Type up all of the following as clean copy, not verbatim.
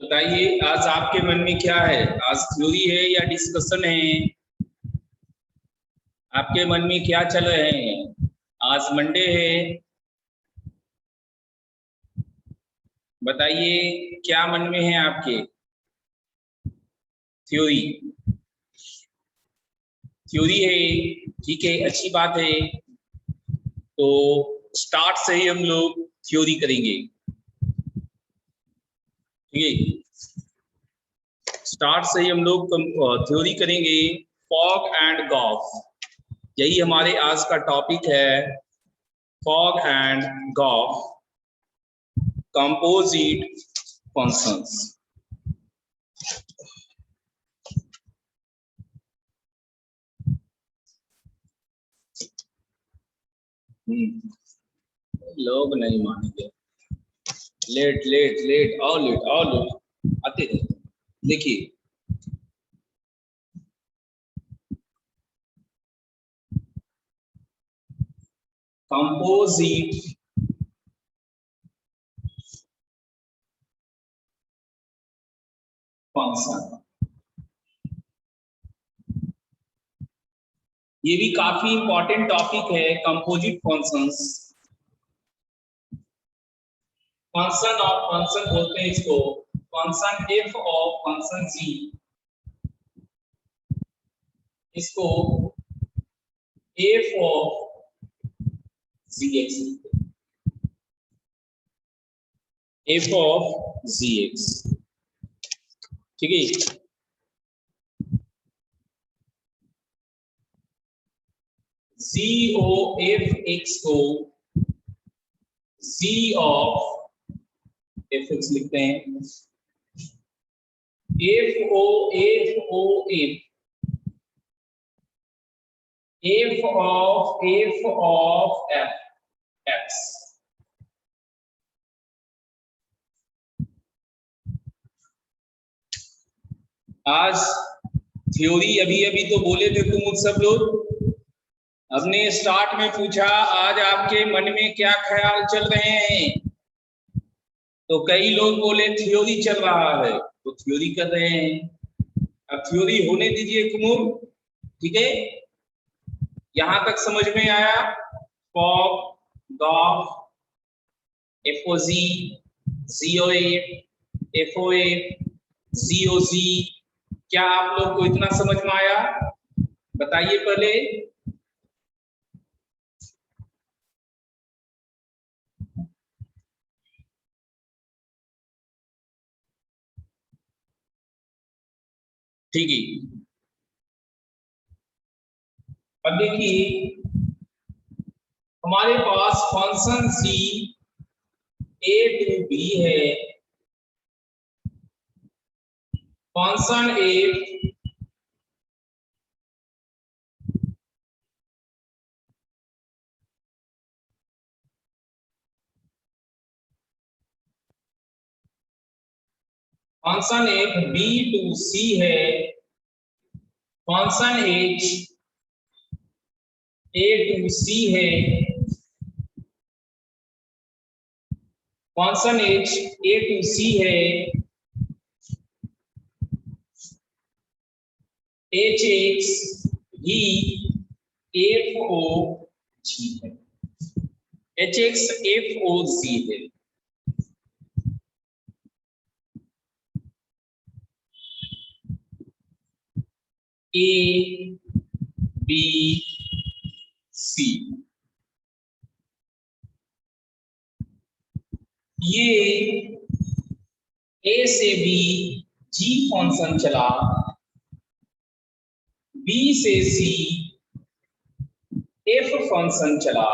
बताइए आज आपके मन में क्या है? आज थ्योरी है या डिस्कशन है? आपके मन में क्या चल रहे हैं? आज मंडे है, बताइए क्या मन में है आपके? थ्योरी थ्योरी है, ठीक है, अच्छी बात है। तो स्टार्ट से ही हम लोग थ्योरी करेंगे, ठीक है। स्टार्ट से ही हम लोग थ्योरी करेंगे। फॉग एंड गॉफ, यही हमारे आज का टॉपिक है। Fog and gof composite functions. लोग नहीं मानेंगे। लेट लेट लेट आओ, लेट आओ, लेट आते हैं। देखिए कंपोजिट फंक्शन, ये भी काफी इंपॉर्टेंट टॉपिक है। Composite functions, function of function बोलते हैं इसको। Function f of function g, इसको f of g x, f of g x, ठीक है। जी ओ एफ एक्स को जी ऑफ एफ एक्स लिखते हैं। F o f o f, f of f x. आज थ्योरी अभी अभी तो बोले थे तुम सब लोग। हमने स्टार्ट में पूछा आज आपके मन में क्या ख्याल चल रहे हैं, तो कई लोग बोले थ्योरी चल रहा है, तो थ्योरी कर रहे हैं। अब थ्योरी होने दीजिए कुमुर, ठीक है। यहां तक समझ में आया? Fog, gof, F O G, G O F, F O F, G O G, क्या आप लोग को इतना समझ में आया? बताइए पहले। ठीक है, अब देखिए हमारे पास function C A to B है, function A function F B to C है, function H A to C है, function H A to C है, एच एक्स भी एफ ओ जी है, एच एक्स एफ ओ जी है। ए बी सी, ये A से B G function चला, B से सी एफ फंक्शन चला,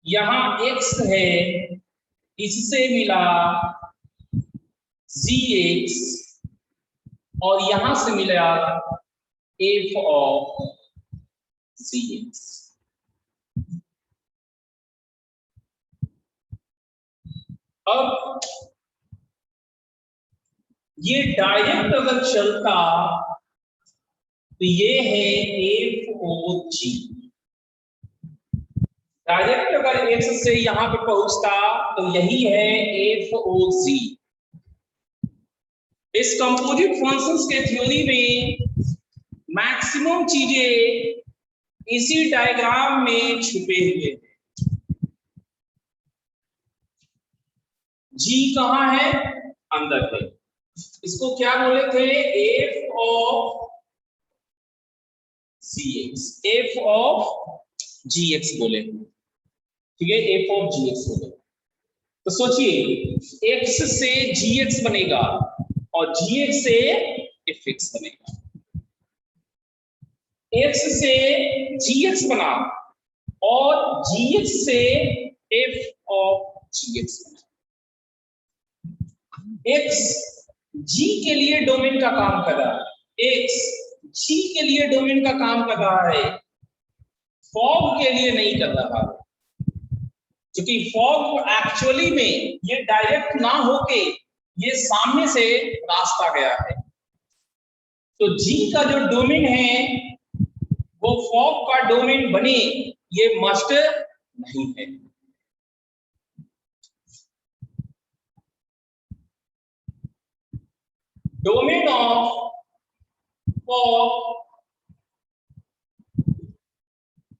यहां एक्स है, इससे मिला जी एक्स, और यहां से मिला एफ ऑफ जी एक्स। अब ये डायरेक्ट अगर चलता तो ये है एफ ओ जी, डायरेक्ट अगर एक्स से यहां पे पहुंचता तो यही है एफ ओ जी। इस कंपोजिट फंक्शंस के थ्योरी में मैक्सिमम चीजें इसी डायग्राम में छुपे हुए हैं। जी कहां है? अंदर है। इसको क्या बोले थे? F of c x, f of g x बोले, ठीक है, एफ ऑफ जी एक्स बोले। तो सोचिए एक्स से जी एक्स बनेगा और जी एक्स से एफ एक्स बनेगा। एक्स से जी एक्स बना और जी एक्स से एफ ऑफ जी एक्स बना। एक्स जी के लिए डोमेन का काम कर रहा है, एक्स जी के लिए डोमेन का काम कर रहा है, फॉग के लिए नहीं कर रहा है। क्योंकि फॉग एक्चुअली में ये डायरेक्ट ना होके ये सामने से रास्ता गया है, तो जी का जो डोमेन है वो फॉग का डोमेन बने ये मस्ट नहीं है। Domain of fog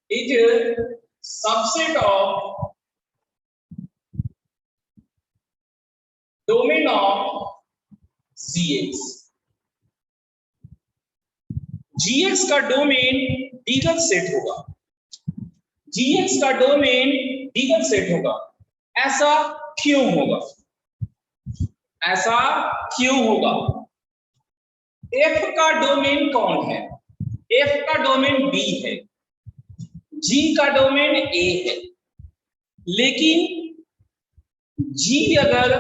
is subset of domain of GX. GX का डोमेन डीगल सेट होगा, जीएक्स का डोमेन डीगल सेट होगा। ऐसा क्यों होगा? ऐसा क्यों होगा? एफ का डोमेन कौन है? एफ का डोमेन बी है, जी का डोमेन ए है, लेकिन जी अगर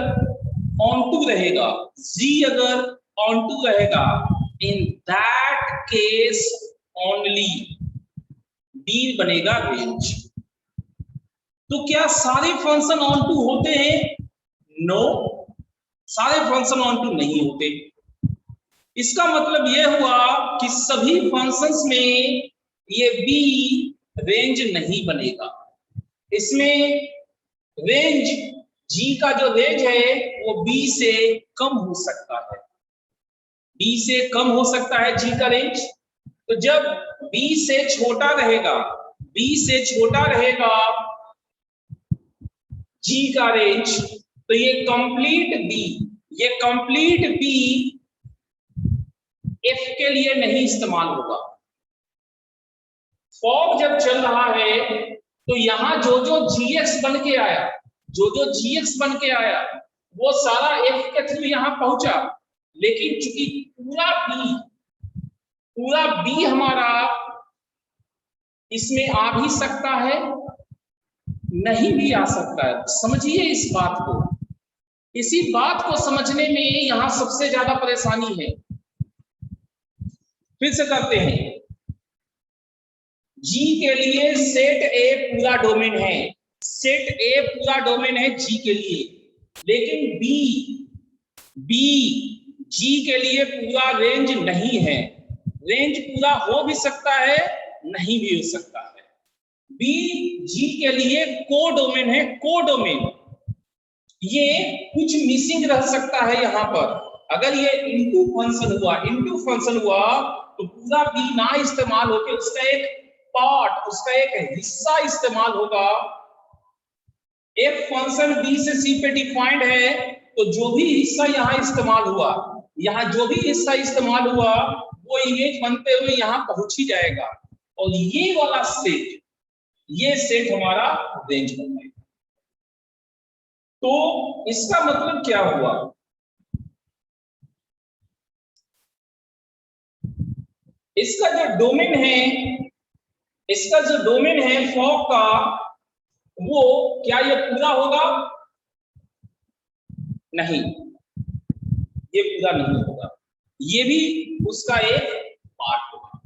ऑन टू रहेगा, जी अगर ऑन टू रहेगा, in that case only D बनेगा रेंज। तो क्या सारे फंक्शन ऑन टू होते हैं? नो, सारे फंक्शन ऑन टू नहीं होते। इसका मतलब यह हुआ कि सभी फंक्शंस में ये बी रेंज नहीं बनेगा। इसमें रेंज जी का जो रेंज है वो बी से कम हो सकता है, बी से कम हो सकता है जी का रेंज। तो जब बी से छोटा रहेगा, बी से छोटा रहेगा जी का रेंज, तो ये कंप्लीट बी एफ के लिए नहीं इस्तेमाल होगा। फॉग जब चल रहा है तो यहां जो जो जीएक्स बन के आया, जो जो जीएक्स बन के आया वो सारा एफ के थ्रू यहां पहुंचा, लेकिन चूंकि पूरा बी हमारा इसमें आ भी सकता है, नहीं भी आ सकता है। समझिए इस बात को, इसी बात को समझने में यहां सबसे ज्यादा परेशानी है। फिर से करते हैं। जी के लिए सेट ए पूरा डोमेन है, सेट ए पूरा डोमेन है जी के लिए, लेकिन बी जी के लिए पूरा रेंज नहीं है। रेंज पूरा हो भी सकता है, नहीं भी हो सकता है। बी जी के लिए को डोमेन है, को डोमेन, ये कुछ मिसिंग रह सकता है यहां पर। अगर ये इनटू फंक्शन हुआ तो पूरा बी ना इस्तेमाल होकर उसका एक पार्ट, उसका एक हिस्सा इस्तेमाल होगा। एक फंक्शन बी से सी पे डिफाइंड है, तो जो भी हिस्सा यहां इस्तेमाल हुआ, यहां जो भी हिस्सा इस्तेमाल हुआ वो इमेज बनते हुए यहां पहुंच ही जाएगा, और ये वाला सेट, ये सेट हमारा रेंज बनाएगा। तो इसका मतलब क्या हुआ? इसका जो डोमेन है फॉग का, वो क्या ये पूरा होगा? नहीं, ये पूरा नहीं होगा, ये भी उसका एक पार्ट होगा।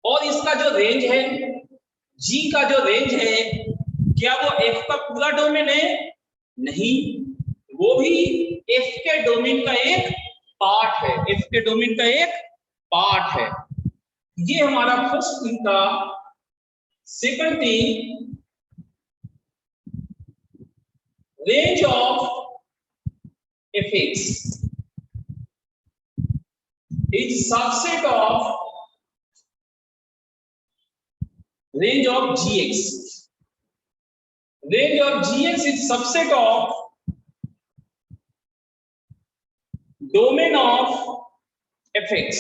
और इसका जो रेंज है, जी का जो रेंज है, क्या वो एफ का पूरा डोमेन है? नहीं, वो भी एफ के डोमेन का एक पार्ट है, एफ के डोमेन का एक पार्ट है। ये हमारा फर्स्ट थिंग था। Second thing, range of fx is subset of range of gx. Range of gx is subset of domain of fx.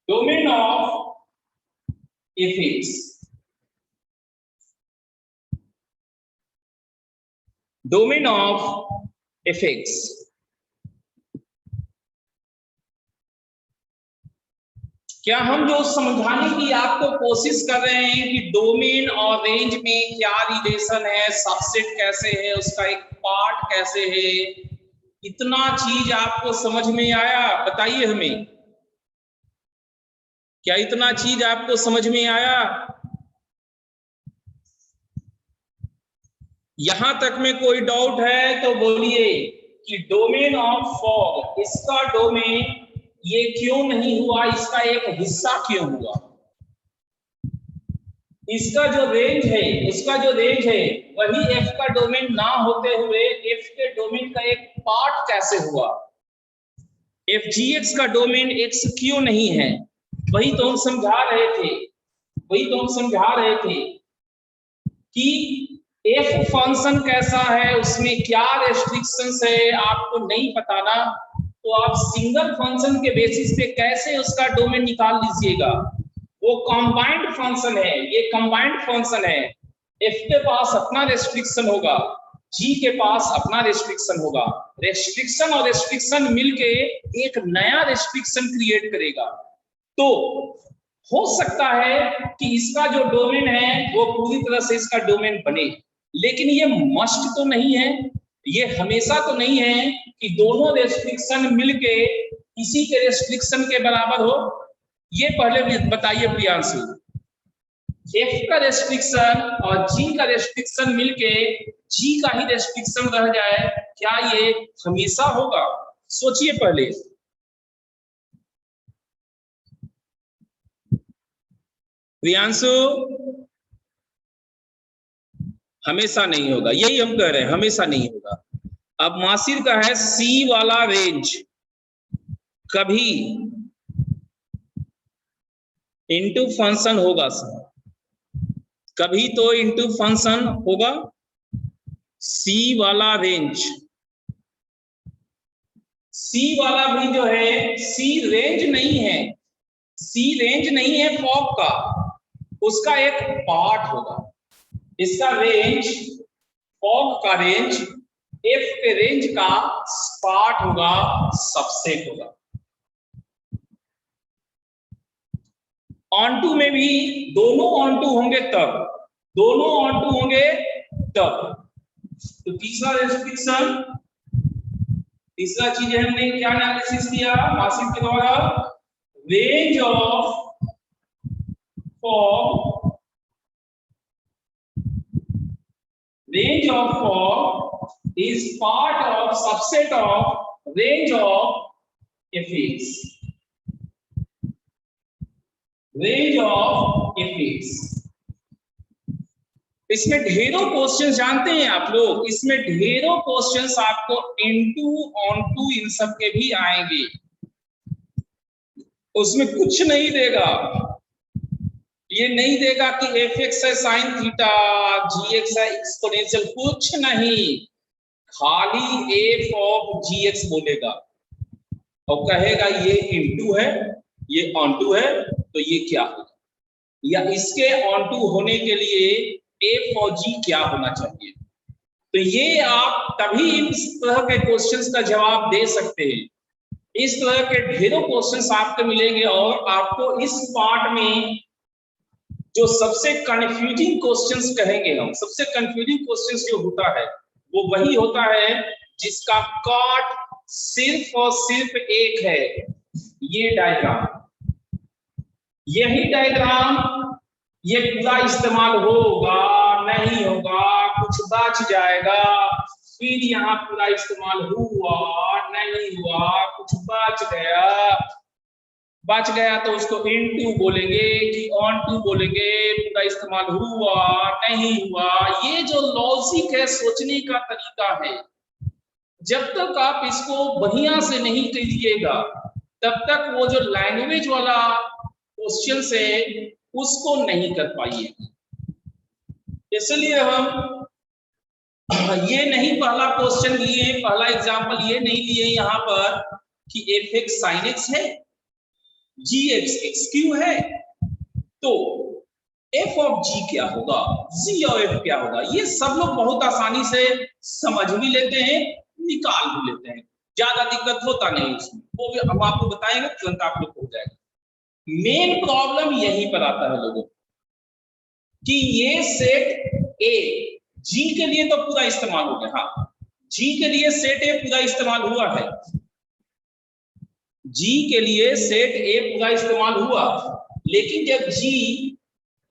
Domain of fx. Domain of fx. क्या हम जो समझाने की आपको कोशिश कर रहे हैं कि डोमेन और रेंज में क्या रिलेशन है, सबसेट कैसे है, उसका एक पार्ट कैसे है, इतना चीज आपको समझ में आया? बताइए हमें, क्या इतना चीज आपको समझ में आया? यहां तक में कोई डाउट है तो बोलिए कि डोमेन ऑफ फॉग, इसका डोमेन ये क्यों नहीं हुआ, इसका एक हिस्सा क्यों हुआ? इसका जो रेंज है, उसका जो रेंज है वही f का डोमेन ना होते हुए f के डोमेन का एक पार्ट कैसे हुआ? fgx का डोमेन x क्यों नहीं है? वही तो हम समझा रहे थे, वही तो हम समझा रहे थे कि f फंक्शन कैसा है, उसमें क्या रेस्ट्रिक्शंस है, आपको नहीं पता ना, तो आप सिंगल फंक्शन के बेसिस पे कैसे उसका डोमेन निकाल लीजिएगा? वो कंबाइंड फंक्शन है, ये कंबाइंड फंक्शन है। f के पास अपना रेस्ट्रिक्शन होगा, g के पास अपना रेस्ट्रिक्शन होगा, रेस्ट्रिक्शन और रेस्ट्रिक्शन मिलके एक नया रेस्ट्रिक्शन क्रिएट करेगा। तो हो सकता है कि इसका जो डोमेन है वो पूरी तरह से इसका डोमेन बने, लेकिन ये मस्ट तो नहीं है, ये हमेशा तो नहीं है कि दोनों रेस्ट्रिक्शन मिलके किसी के रेस्ट्रिक्शन के बराबर हो। ये पहले बताइए प्रियांशु, f का रेस्ट्रिक्शन और g का रेस्ट्रिक्शन मिलके g का ही रेस्ट्रिक्शन रह जाए, क्या ये हमेशा होगा? सोचिए पहले। प्रियांशु, हमेशा नहीं होगा, यही हम कह रहे हैं, हमेशा नहीं होगा। अब मासिर का है C वाला रेंज कभी इनटू फंक्शन होगा, कभी तो इनटू फंक्शन होगा। C वाला रेंज, C वाला भी जो है, C रेंज नहीं है, C रेंज नहीं है फॉग का, उसका एक पार्ट होगा। इसका रेंज, फॉग का रेंज f के रेंज का पार्ट होगा, सबसेट होगा। ऑन टू में भी दोनों ऑन टू होंगे तब, दोनों ऑन टू होंगे तब। तो तीसरा रेस्ट्रिक्शन, तीसरा चीज हमने क्या एनालिसिस किया मासिक के द्वारा? Range of fog, range of fog is part of subset of range of fx. Range of fx, इसमें ढेरों क्वेश्चन जानते हैं आप लोग, इसमें ढेरों क्वेश्चंस आपको इनटू ऑनटू इन सब के भी आएंगे, उसमें कुछ नहीं देगा, ये नहीं देगा कि fx है sin थीटा, gx है एक्सपोनेंशियल, कुछ नहीं, खाली f ऑफ gx बोलेगा और कहेगा ये इनटू है, ये ऑनटू है, तो ये क्या होगा, या इसके ऑनटू होने के लिए f और g क्या होना चाहिए। तो ये आप तभी इस तरह के क्वेश्चंस का जवाब दे सकते हैं। इस तरह के ढेरों क्वेश्चंस आपको मिलेंगे और आपको इस पार्ट में जो सबसे कंफ्यूजिंग क्वेश्चंस कहेंगे हम, सबसे कंफ्यूजिंग क्वेश्चंस जो होता है वो वही होता है जिसका काट सिर्फ और सिर्फ एक है, ये डायग्राम, यही डायग्राम, ये पूरा इस्तेमाल होगा नहीं होगा, कुछ बच जाएगा, फिर यहाँ पूरा इस्तेमाल हुआ नहीं हुआ, कुछ बच गया, बच गया तो उसको इनटू बोलेंगे कि ऑन टू बोलेंगे, पूरा इस्तेमाल हुआ नहीं हुआ। ये जो लॉजिक है, सोचने का तरीका है, जब तक आप इसको बढ़िया से नहीं कीजिएगा तब तक वो जो लैंग्वेज वाला क्वेश्चन है उसको नहीं कर पाइएगा। इसलिए हम ये नहीं पहला क्वेश्चन लिए, पहला एग्जाम्पल ये नहीं लिए यहाँ पर कि एफ एक्स साइन एक्स है, जी एक्स एक्स क्यू है, तो एफ ऑफ जी क्या होगा, जी और एफ क्या होगा। ये सब लोग बहुत आसानी से समझ भी लेते हैं, निकाल भी लेते हैं, ज्यादा दिक्कत होता नहीं उसमें, वो भी हम आपको बताएंगे, तुरंत आप लोग हो जाएगा। मेन प्रॉब्लम यहीं पर आता है लोगों कि ये सेट ए जी के लिए तो पूरा इस्तेमाल हो गया, हाँ जी के लिए सेट ए पूरा इस्तेमाल हुआ है, जी के लिए सेट ए पूरा इस्तेमाल हुआ, लेकिन जब जी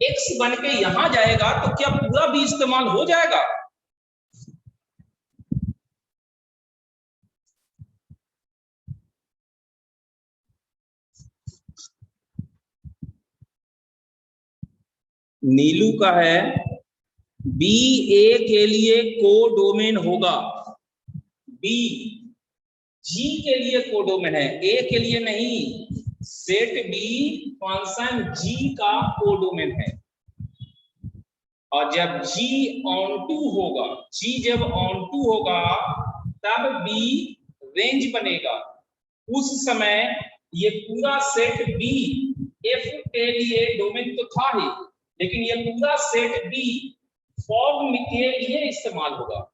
एक्स बन के यहां जाएगा तो क्या पूरा भी इस्तेमाल हो जाएगा? नीलू का है बी ए के लिए कोडोमेन होगा, बी जी के लिए कोडोमेन है, ए के लिए नहीं। सेट बी फंक्शन जी का कोडोमेन है, और जब जी ऑन टू होगा, जी जब ऑन टू होगा तब बी रेंज बनेगा। उस समय ये पूरा सेट बी एफ के लिए डोमेन तो था ही, लेकिन ये पूरा सेट बी फॉग के लिए इस्तेमाल होगा।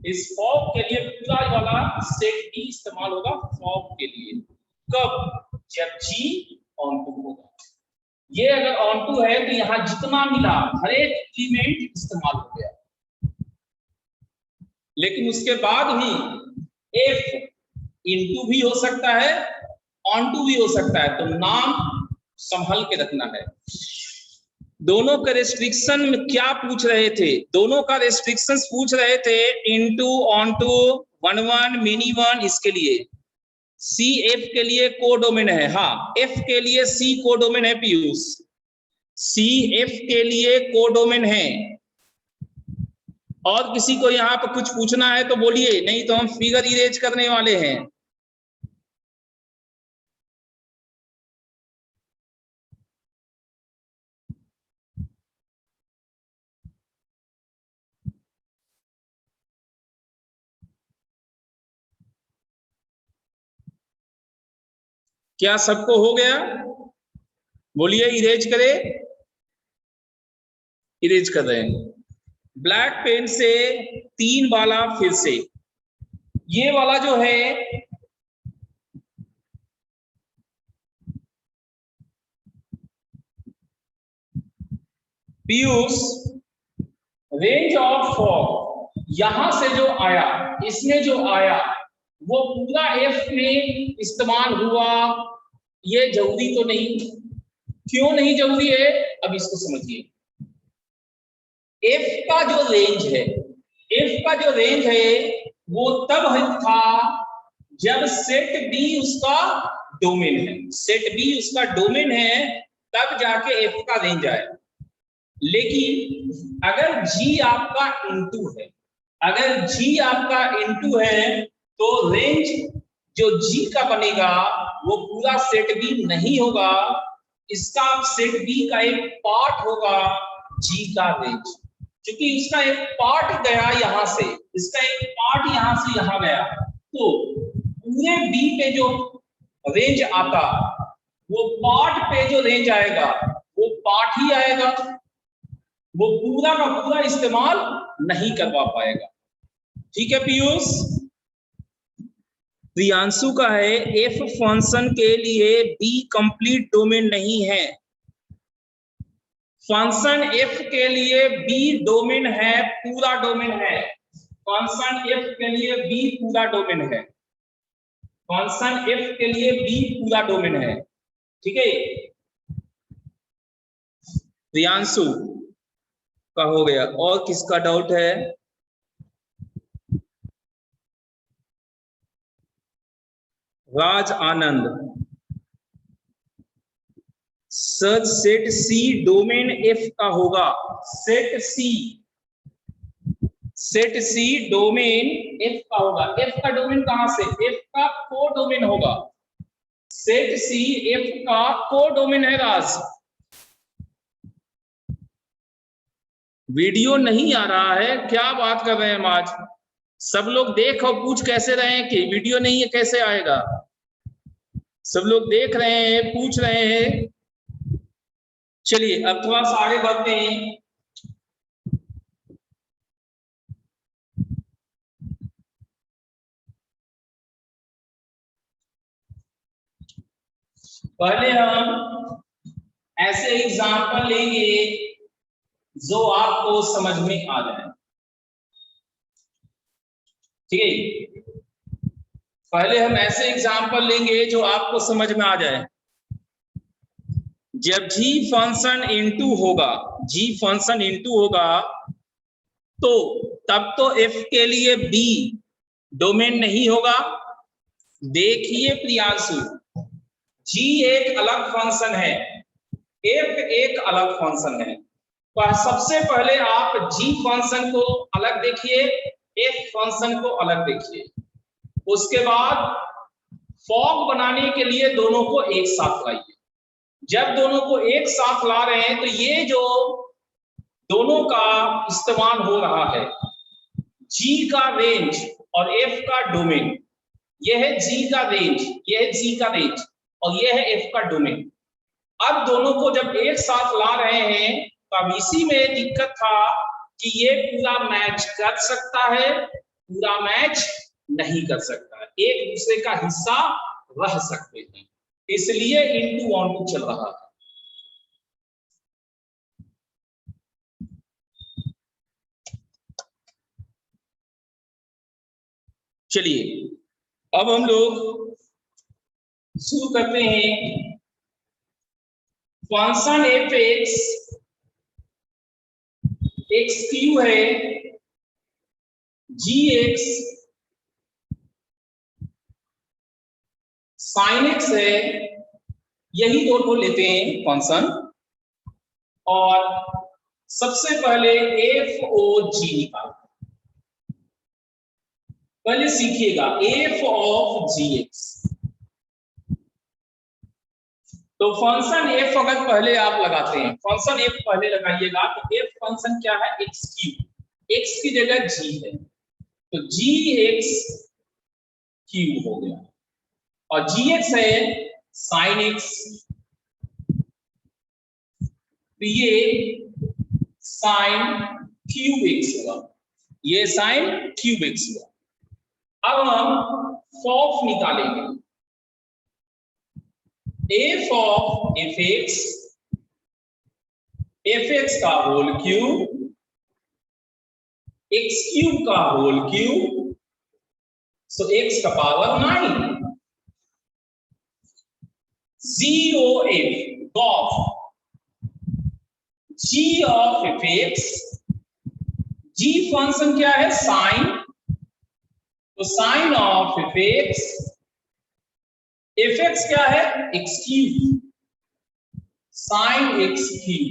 इस फॉग के लिए पूरा वाला सेट बी इस्तेमाल होगा फॉग के लिए। कब? जब जी ऑन टू होगा। ये अगर ऑन टू है तो यहां जितना मिला हर एक एलिमेंट इस्तेमाल हो गया, लेकिन उसके बाद भी एफ इनटू भी हो सकता है, ऑन टू भी हो सकता है, तो नाम संभल के रखना है। दोनों का रेस्ट्रिक्शन में क्या पूछ रहे थे? दोनों का रेस्ट्रिक्शंस पूछ रहे थे, into, onto, one one, many one, इसके लिए सी एफ के लिए कोडोमेन है, हाँ एफ के लिए सी कोडोमेन है पीयूष, सी एफ के लिए कोडोमेन है। और किसी को यहाँ पर कुछ पूछना है तो बोलिए, नहीं तो हम फिगर इरेज करने वाले हैं। क्या सबको हो गया? बोलिए, इरेज करे, इरेज कर रहे हैं। ब्लैक पेन से 3 वाला, फिर से ये वाला जो है पीयूष, रेंज ऑफ फॉग यहां से जो आया, इसमें जो आया वो पूरा एफ में इस्तेमाल हुआ, ये जरूरी तो नहीं। क्यों नहीं जरूरी है? अब इसको समझिए। एफ का जो रेंज है, एफ का जो रेंज है वो तब था जब सेट बी उसका डोमेन है, सेट बी उसका डोमेन है, तब जाके एफ का रेंज आए। लेकिन अगर जी आपका इनटू है, अगर जी आपका इनटू है तो रेंज जो जी का बनेगा वो पूरा सेट बी नहीं होगा, इसका सेट बी का एक पार्ट होगा जी का रेंज। क्योंकि इसका एक पार्ट गया यहां से, इसका एक पार्ट यहां से यहां गया, तो पूरे बी पे जो रेंज आता, वो पार्ट पे जो रेंज आएगा वो पार्ट ही आएगा, वो पूरा का पूरा इस्तेमाल नहीं करवा पाएगा। ठीक है पीयूष? प्रियांशु का है एफ फंक्शन के लिए बी कंप्लीट डोमेन नहीं है, फंक्शन एफ के लिए बी डोमेन है, पूरा डोमेन है। फंक्शन एफ के लिए बी पूरा डोमेन है, फंक्शन एफ के लिए बी पूरा डोमेन है। ठीक है, प्रियांशु का हो गया। और किसका डाउट है? राज आनंद, सच सेट सी डोमेन एफ का होगा। सेट सी डोमेन एफ का होगा। एफ का डोमेन कहां से? एफ का को डोमेन होगा। सेट सी एफ का को डोमेन है राज। वीडियो नहीं आ रहा है, क्या बात कर रहे हैं हम आज? सब लोग देख और पूछ कैसे रहे हैं कि वीडियो नहीं है, कैसे आएगा? सब लोग देख रहे हैं, पूछ रहे हैं। चलिए अब थोड़ा सा आगे बढ़ते हैं। पहले हम ऐसे एग्जाम्पल लेंगे जो आपको समझ में आ जाए। ठीक है, पहले हम ऐसे एग्जाम्पल लेंगे जो आपको समझ में आ जाए। जब जी फंक्शन इनटू होगा, जी फंक्शन इनटू होगा तो तब तो एफ के लिए बी डोमेन नहीं होगा। देखिए प्रियांशु, जी एक अलग फंक्शन है, एफ एक अलग फंक्शन है। तो सबसे पहले आप जी फंक्शन को अलग देखिए, एफ फंक्शन को अलग देखिए। उसके बाद फॉग बनाने के लिए दोनों को एक साथ लाइए। जब दोनों को एक साथ ला रहे हैं तो ये जो दोनों का इस्तेमाल हो रहा है, जी का रेंज और एफ का डोमेन, यह है जी का रेंज, यह है जी का रेंज और यह है एफ का डोमेन। अब दोनों को जब एक साथ ला रहे हैं तो अब इसी में दिक्कत था कि ये पूरा मैच कर सकता है, पूरा मैच नहीं कर सकता, एक दूसरे का हिस्सा रह सकते हैं, इसलिए इनटू ऑन टू चल रहा है। चलिए अब हम लोग शुरू करते हैं। फंक्शन एफ एक्स क्यू है, जी एक्स साइन एक्स है, यही दोनों लेते हैं फंक्शन। और सबसे पहले एफ ओ जी निकालते हैं। पहले सीखिएगा एफ ऑफ जी एक्स। तो फंक्शन एफ अगर पहले आप लगाते हैं, फंक्शन एफ पहले लगाइएगा तो एफ फंक्शन क्या है? एक्स क्यूब, एक्स की जगह जी है तो जी एक्स क्यूब हो गया, और जी एक्स है साइन एक्स, तो ये साइन क्यूब एक्स हुआ, ये साइन क्यूब एक्स हुआ। अब हम फॉफ निकालेंगे, एफ ऑफ एफ एक्स का होल क्यूब, एक्स क्यूब का होल क्यूब, सो एक्स का power 9, GOF GOF G of f x, g function क्या है? साइन, तो साइन ऑफ एफ एक्स क्या है? X cube, sine x cube.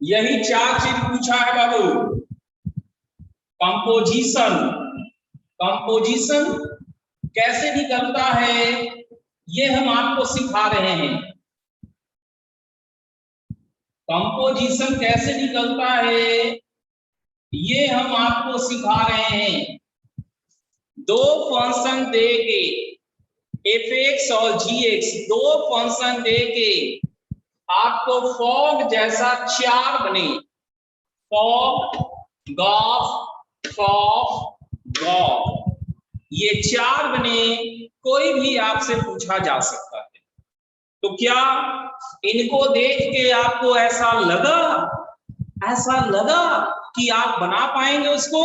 यही 4 चीज पूछा है बाबू। कंपोजिशन, कंपोजिशन कैसे निकलता है ये हम आपको सिखा रहे हैं। कंपोजिशन कैसे निकलता है ये हम आपको सिखा रहे हैं। दो फंक्शन दे के एफ एक्स और जी एक्स, दो फंक्शन दे के आपको फॉग जैसा 4 बने, फॉग गॉफ फॉफ गॉफ, ये 4 बने, कोई भी आपसे पूछा जा सकता है। तो क्या इनको देख के आपको ऐसा लगा कि आप बना पाएंगे उसको?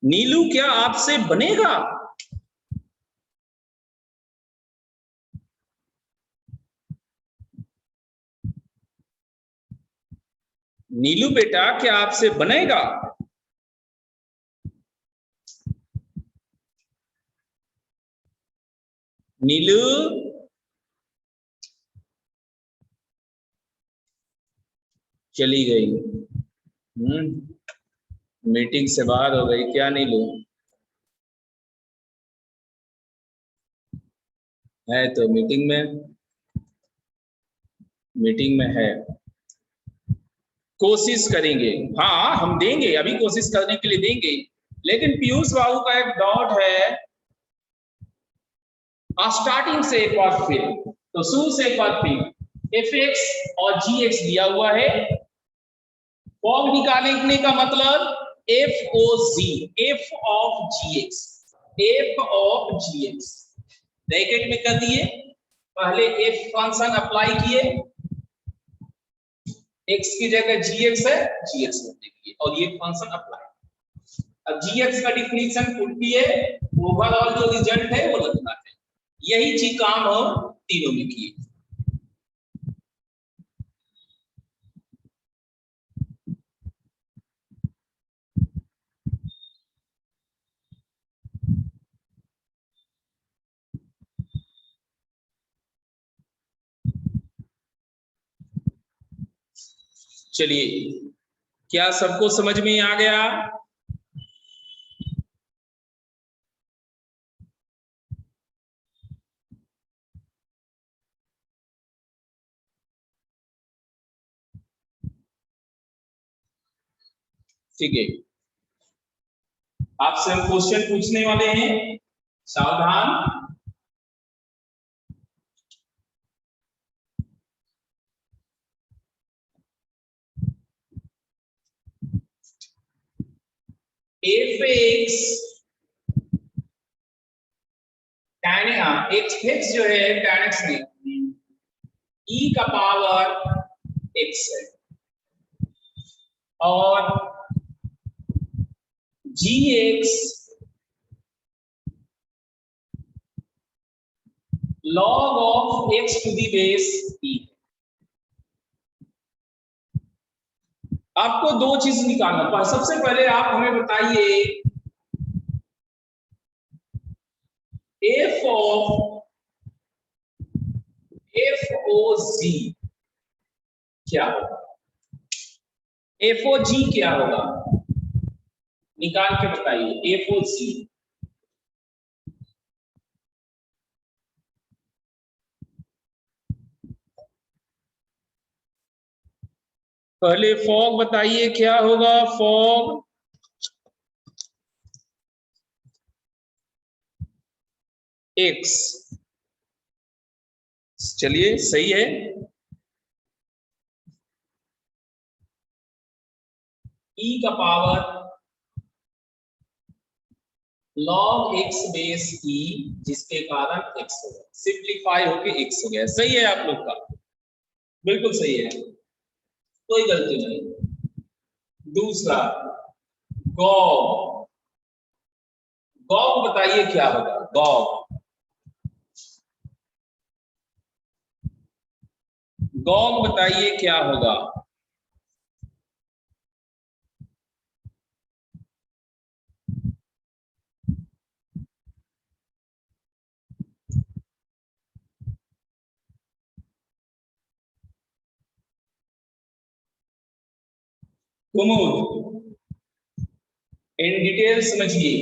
नीलू क्या आपसे बनेगा? नीलू बेटा क्या आपसे बनेगा? नीलू चली गई। मीटिंग से बाहर हो गई क्या नीलू? है तो मीटिंग में है। कोशिश करेंगे, हाँ हम देंगे, अभी कोशिश करने के लिए देंगे। लेकिन पीयूष बाबू का एक डाउट है, स्टार्टिंग से एक बार फिर, तो शुरू से एक बार फिर एफ एक्स और जी एक्स दिया हुआ है। फॉग निकालने का मतलब f O g, f of g x, f of g x bracket में कर दिए। पहले एफ फंक्शन अप्लाई किए, एक्स की जगह जी एक्स है, जी एक्स करने के लिए, और ये फंक्शन अप्लाई। अब जी एक्स का डिफिनीशन पुट किए, ओवरऑल जो रिजल्ट है वो लगना है। यही चीज काम हम तीनों में किए। चलिए, क्या सबको समझ में आ गया? ठीक है, आपसे हम क्वेश्चन पूछने वाले हैं, सावधान। एफ एक्स tan एक्स जो है tan एक्स में e का पावर x है, और G X log of x to the base e। आपको दो चीज निकालना, सबसे पहले आप हमें बताइए एफ ओ जी क्या होगा, एफ ओ जी क्या होगा, निकाल के बताइए एफ ओ जी। पहले फॉग बताइए क्या होगा, फॉग एक्स। चलिए सही है, e का power log x base e, जिसके कारण x हो गया, सिंप्लीफाई होके x हो गया। सही है आप लोग का, बिल्कुल सही है, कोई गलती नहीं। दूसरा गॉग, गॉग बताइए क्या होगा, गॉग, गॉग बताइए क्या होगा। कुमुद इन डिटेल समझिए।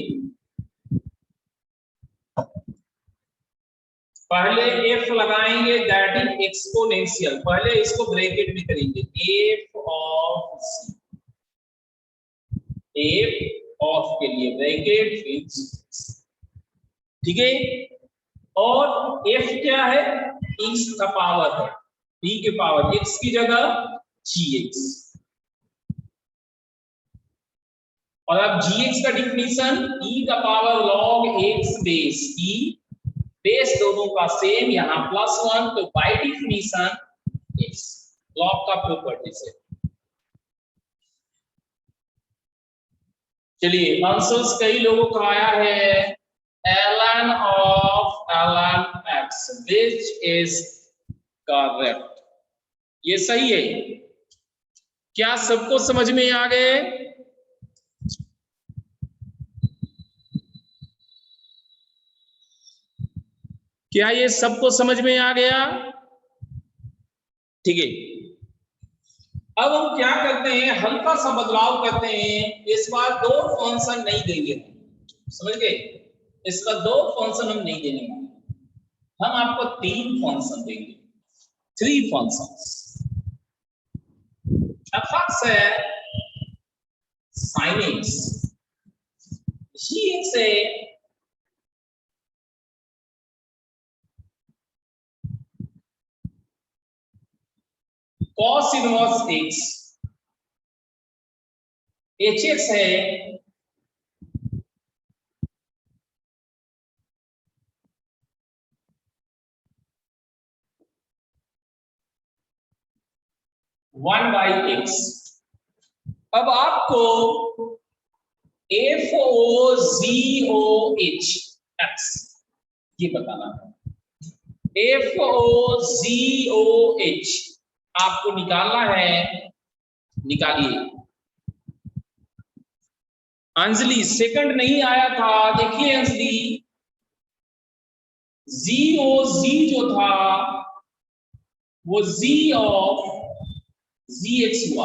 पहले एफ लगाएंगे, दैट इज एक्सपोनेंशियल, पहले इसको ब्रैकेट में करेंगे, f of c, f of के लिए ब्रैकेट, ठीक है। और एफ क्या है, एक्स का पावर है, बी के पावर, एक्स की जगह जी एक्स, और अब जी एक्स का डिफिनीशन ई का पावर लॉग एक्स बेस ई, बेस दोनों का सेम, यहां +1, तो बाय डिफिनीशन एक्स, लॉग का प्रॉपर्टी से। चलिए, आंसर्स कई लोगों का आया है, ln of ln x which is correct, ये सही है। क्या सबको समझ में आ गए? क्या ये सबको समझ में आ गया? ठीक है, अब हम क्या करते हैं, हल्का सा बदलाव करते हैं। इस बार दो फंक्शन नहीं देंगे, समझ गए? इस बार दो फंक्शन हम नहीं देने वाले, हम आपको तीन फंक्शन देंगे, 3 functions. First है sin x, gx है cos इनवर्स x, hx है वन बाई एक्स। अब आपको एफ ओ जी ओ एच एक्स ये बताना है। एफ ओ जी ओ एच आपको निकालना है, निकालिए। अंजलि सेकंड नहीं आया था, देखिए अंजलि, जी ओ जी जो था वो जी ऑफ जी एक्स हुआ।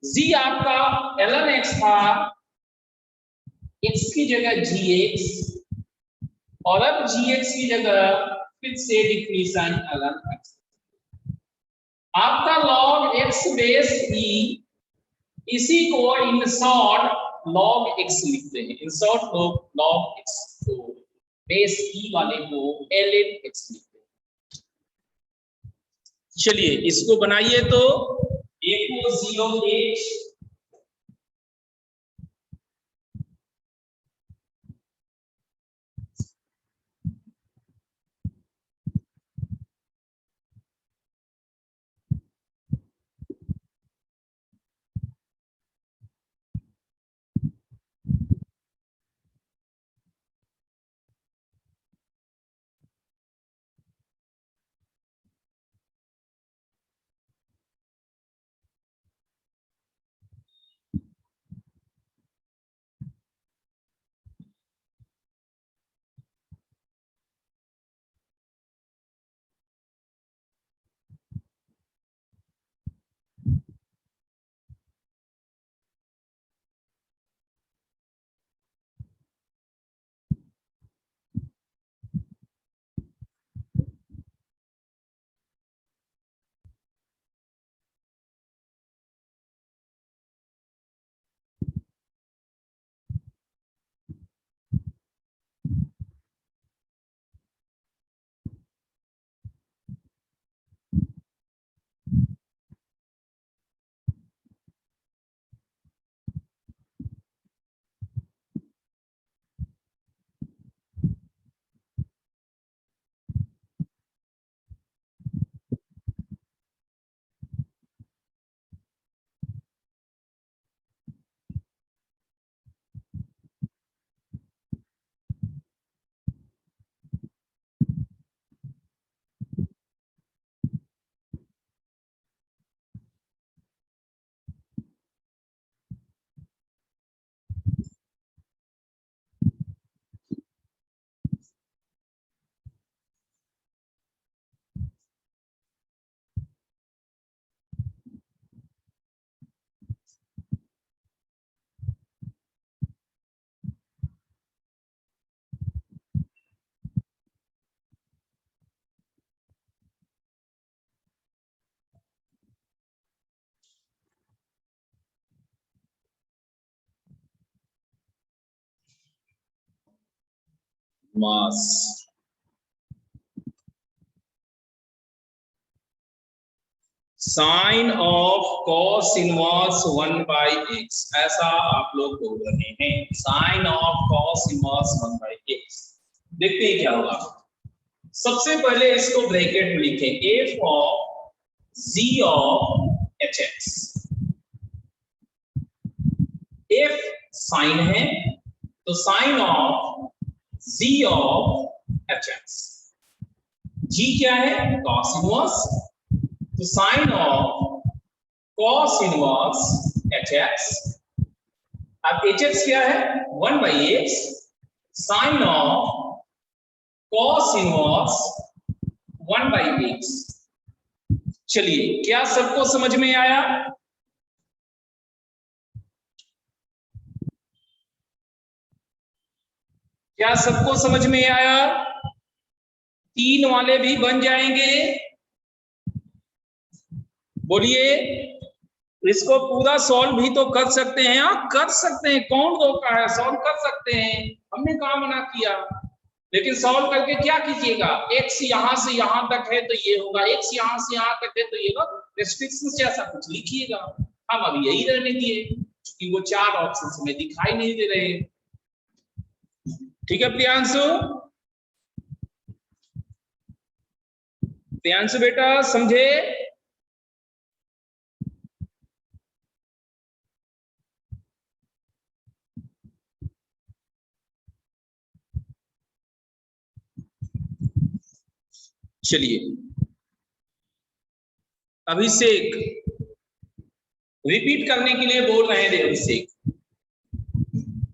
जी आपका ln x था, x की जगह जी एक्स, और अब जी एक्स की जगह फिर से डिफिनीशन ln x। आपका log x बेस ई, इसी को इन शॉर्ट log x लिखते हैं, इन शॉर्ट log x को बेस ई वाले को ln x लिखते हैं। चलिए इसको बनाइए, तो एक को 0h मास sine of cos inverse 1 by x, ऐसा आप लोग बोल रहे हैं, sine of cos inverse 1 by x. देखते हैं क्या होगा। सबसे पहले इसको ब्रैकेट में लिखें, F of G of H X. F sine है तो sine of G of H X, G क्या है, cos इनवर्स, तो sine of cos inverse H X. अब एच एक्स क्या है? 1/x sign of cos inverse 1/x। चलिए, क्या सबको समझ में आया? क्या सबको समझ में आया? 3 वाले भी बन जाएंगे? बोलिए। इसको पूरा सॉल्व भी तो कर सकते हैं। आप कर सकते हैं, कौन रोका है? सॉल्व कर सकते हैं, हमने कहा मना किया। लेकिन सॉल्व करके क्या कीजिएगा? x यहां से यहां तक है तो ये होगा, x यहां से यहां तक है तो ये होगा। रेस्ट्रिक्शंस जैसा कुछ लिखिएगा। हम अब यही रहने दिए क्योंकि वो 4 ऑप्शंस हमें दिखाई नहीं दे रहे। ठीक है प्रियांशु? प्रियांशु बेटा समझे? चलिए, अभिषेक रिपीट करने के लिए बोल रहे थे। अभिषेक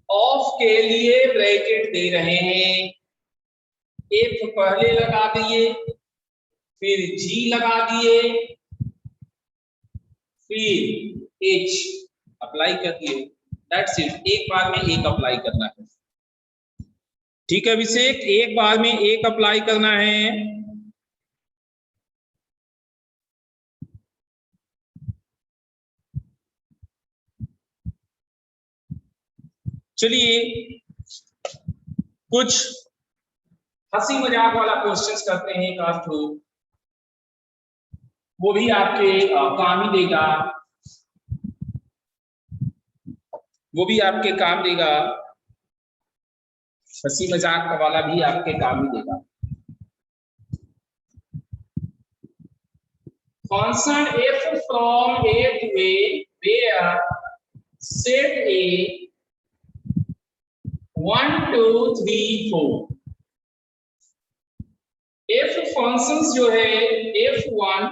ऑफ के लिए ब्रैकेट दे रहे हैं, एफ पहले लगा दिए, फिर जी लगा दिए, फिर एच अप्लाई कर दिए। That's it. एक बार में एक अप्लाई करना है। ठीक है अभिषेक, एक बार में एक अप्लाई करना है। चलिए, कुछ हंसी मजाक वाला क्वेश्चंस करते हैं एक आध ठो, वो भी आपके काम ही देगा, वो भी आपके काम देगा। हंसी मजाक वाला भी आपके काम ही देगा। Function f from a to a where set a 1 2 3 4। f functions जो है f1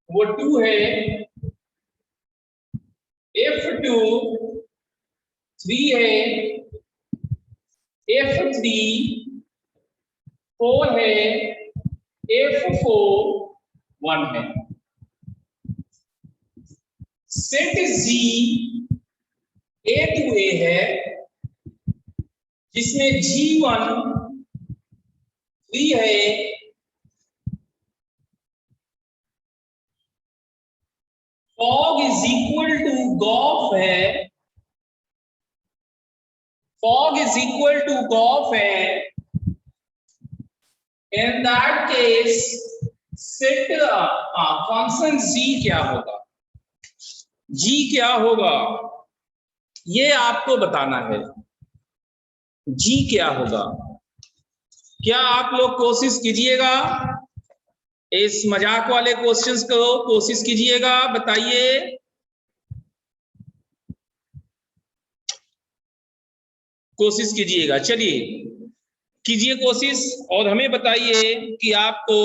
वो 2 है, f2 3 है, f3 4 है, f4 1 है। सेट जी ए टू ए है जिसमें G1 3 है, fog is equal to golf है, fog is equal to golf है। In that case set function g क्या होगा? g क्या होगा ये आपको बताना है। g क्या होगा? क्या आप लोग कोशिश कीजिएगा, इस मजाक वाले क्वेश्चंस को कोशिश कीजिएगा, बताइए। कोशिश कीजिएगा, चलिए कीजिए कोशिश और हमें बताइए कि आपको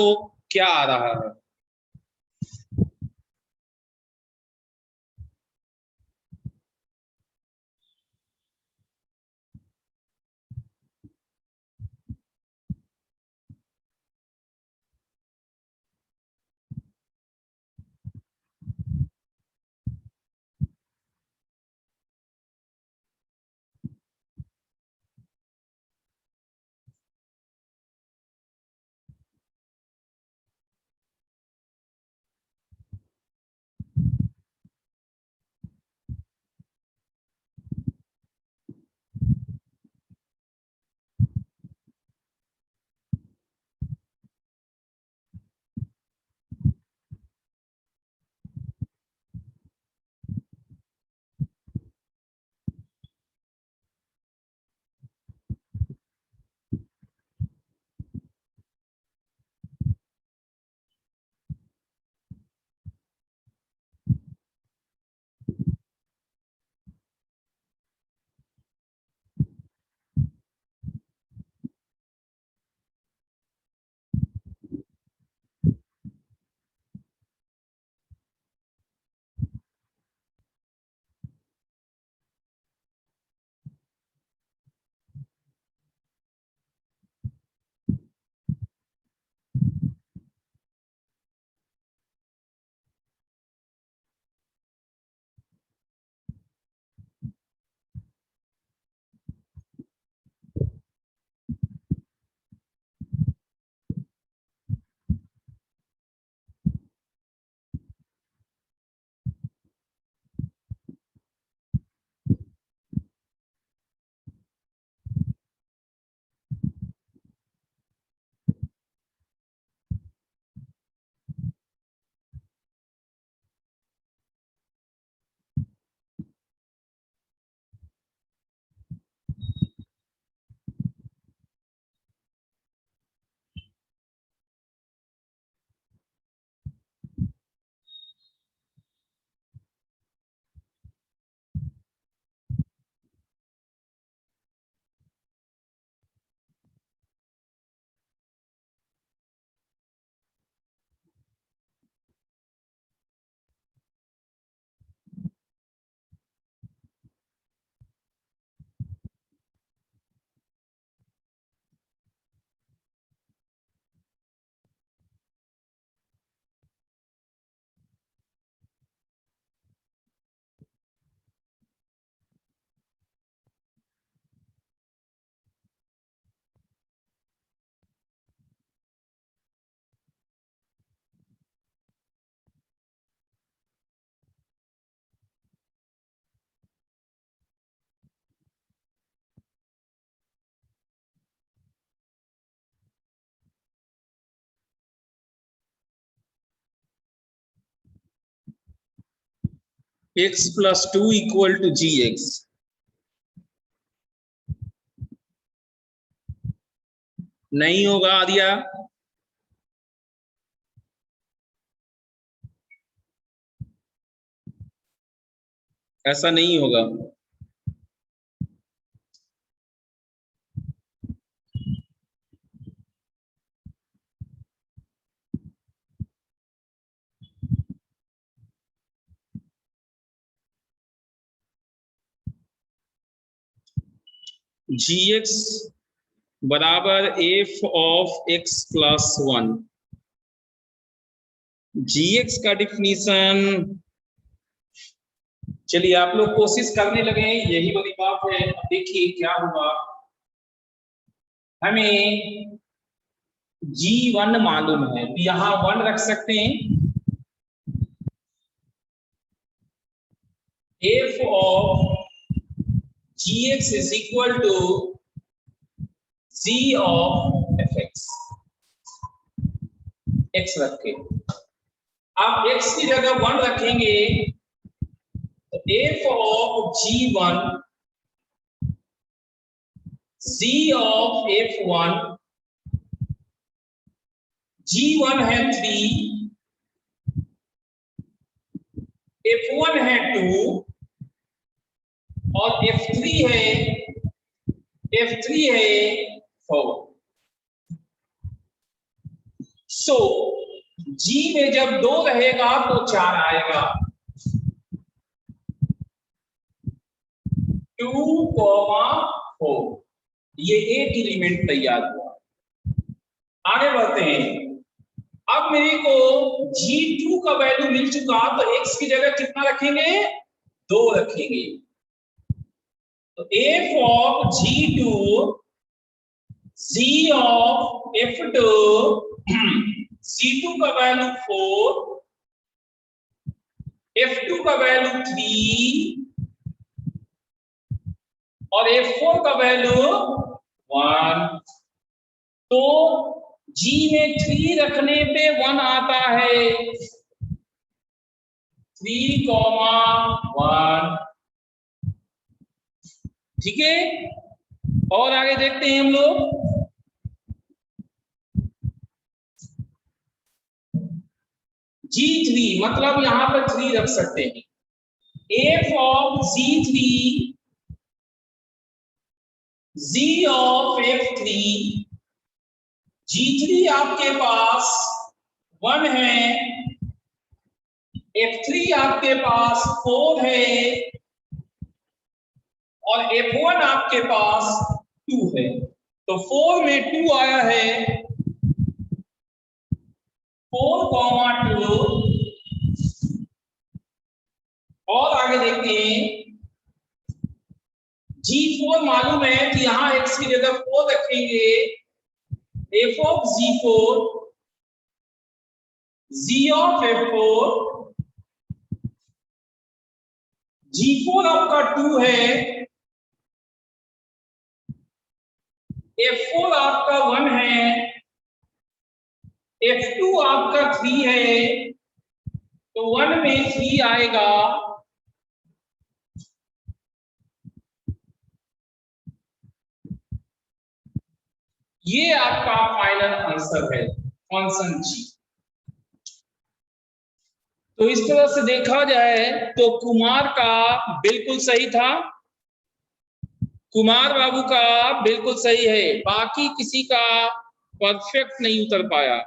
क्या आ रहा है। x plus 2 equal to g x. नहीं होगा आदिया, ऐसा नहीं होगा। जी एक्स बराबर f of x plus 1। G x का डिफिनीशन, चलिए आप लोग कोशिश करने लगे, यही बड़ी बात है। अब देखिए क्या हुआ, हमें G1 मालूम है, तो यहां 1 रख सकते हैं। f of gx is equal to g of fx, x रखे। आप x की जगह 1 रखेंगे तो f of G1 g of f1, G1 है 3, F1 है 2 और F3 है 4। सो G में जब 2 रहेगा तो 4 आएगा। 2,4, ये एक एलिमेंट तैयार हुआ। आगे बढ़ते हैं। अब मेरे को G2 का वैल्यू मिल चुका, तो x की जगह कितना रखेंगे, 2 रखेंगे। तो f of G2 g of F2, C2 का वैल्यू 4, F2 का वैल्यू 3 और F4 का वैल्यू 1। तो G में 3 रखने पे 1 आता है, 3,1। ठीक है, और आगे देखते हैं हम लोग। G3 मतलब यहां पर 3 रख सकते हैं। f of G3 g of F3, G3 आपके पास 1 है, F3 आपके पास 4 है और F1 आपके पास 2 है। तो 4 में 2 आया है, 4,2। और आगे देखते हैं, G4 मालूम है कि यहां x की जगह 4 रखेंगे। f of G4 g of F4, G4 आपका 2 है, F4 आपका 1 है, F2 आपका 3 है, तो 1 में 3 आएगा। ये आपका फाइनल आंसर है, फंक्शन जी। तो इस तरह से देखा जाए तो कुमार का बिल्कुल सही था, कुमार बाबू का बिल्कुल सही है, बाकी किसी का परफेक्ट नहीं उतर पाया।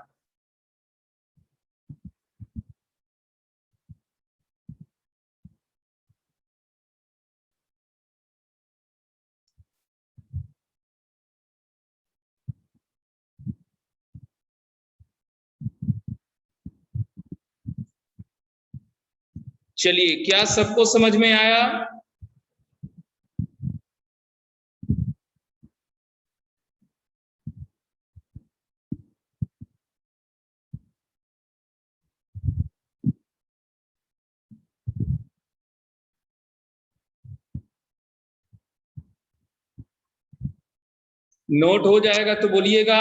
चलिए, क्या सबको समझ में आया? नोट हो जाएगा तो बोलिएगा।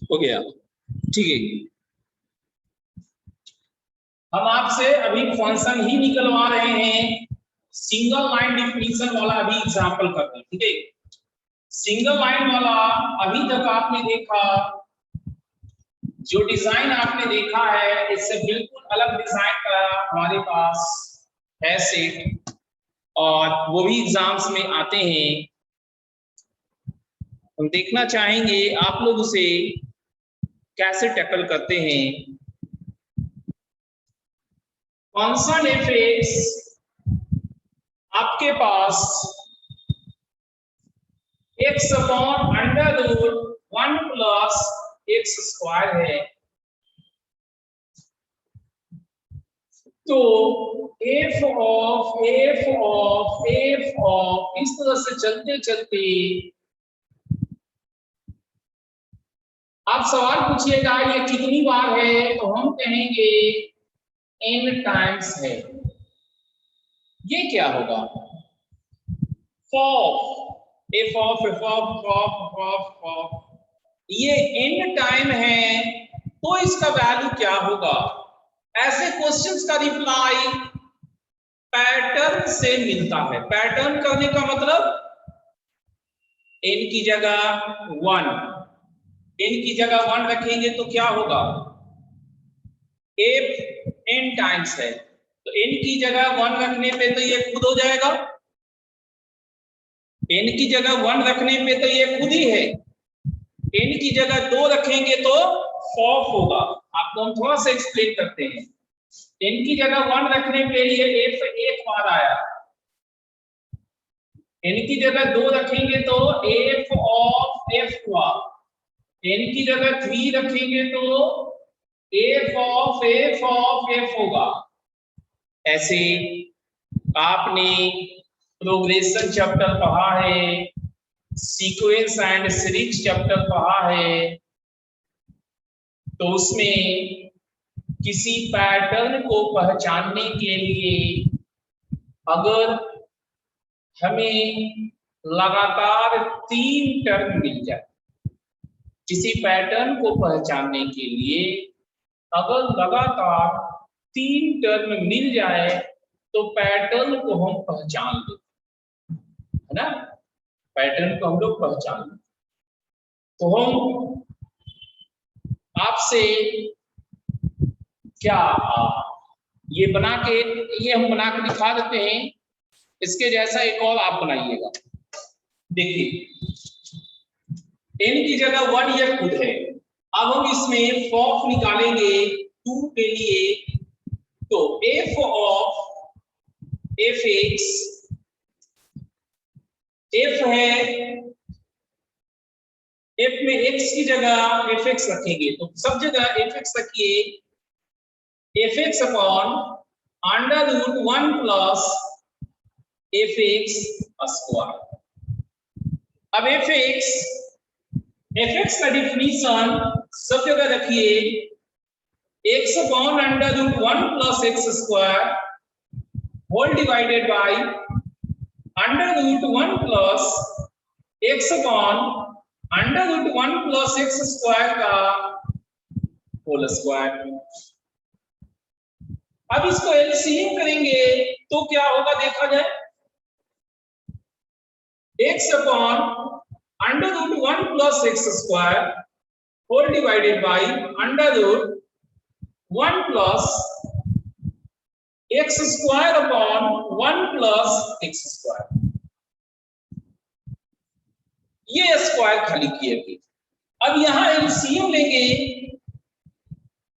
हो गया, ठीक है। हम आपसे अभी फंक्शन ही निकलवा रहे हैं, सिंगल लाइन डिफिनीशन वाला अभी एग्जांपल करते हैं, ठीक है। सिंगल लाइन वाला अभी तक आपने देखा, जो डिजाइन आपने देखा है इससे बिल्कुल अलग डिजाइन का हमारे पास है सेट, और वो भी एग्जाम्स में आते हैं। हम देखना चाहेंगे आप लोग उसे कैसे टैकल करते हैं। फंक्शन एफ आपके पास x upon under root 1 plus x square है, तो f ऑफ इस तरह से चलते चलते आप सवाल पूछिएगा ये कितनी बार है, तो हम कहेंगे n टाइम्स है। ये क्या होगा, f ऑफ ये n टाइम है, तो इसका वैल्यू क्या होगा। ऐसे क्वेश्चंस का रिप्लाई पैटर्न से मिलता है। पैटर्न करने का मतलब n की जगह 1, n की जगह 1 रखेंगे तो क्या होगा, f n टाइम्स है, तो n की जगह 1 रखने पे तो ये खुद हो जाएगा, n की जगह 1 रखने पे तो ये खुद ही है, n की जगह 2 रखेंगे तो फॉफ होगा। आपको हम थोड़ा सा एक्सप्लेन करते हैं। n की जगह 1 रखने पे ये f एक बार आया, n की जगह 2 रखेंगे तो f ऑफ f हुआ, n की जगह 3 रखेंगे तो f ऑफ f होगा। ऐसे आपने प्रोग्रेशन चैप्टर पढ़ा है, सीक्वेंस एंड सीरीज चैप्टर पढ़ा है, तो उसमें किसी पैटर्न को पहचानने के लिए अगर हमें लगातार 3 टर्म मिल जाए, किसी पैटर्न को पहचानने के लिए अगर लगातार 3 टर्म मिल जाए तो पैटर्न को हम पहचान लेते, है ना, पैटर्न को हम लोग पहचान लेते। तो हम आपसे क्या ये हम बना के दिखा देते हैं, इसके जैसा एक और आप बनाइएगा। देखिए n की जगह 1 ये खुद है, अब हम इसमें फॉफ निकालेंगे 2 के लिए, तो f ऑफ fx, f है, f में x की जगह fx रखेंगे तो सब जगह fx रखिए, fx upon under root 1 plus fx square. अब fx का डिफिनीशन सब जगह रखिए, x upon under root 1 plus x square whole divided by under root 1 plus x upon under root 1 plus x square का होल स्क्वायर। अब इसको LCM करेंगे तो क्या होगा देखा जाए, x upon under root 1 plus x square whole divided by under root 1 plus x square upon 1 plus x square. ये स्क्वायर खाली किए। अब यहां एलसीएम लेंगे,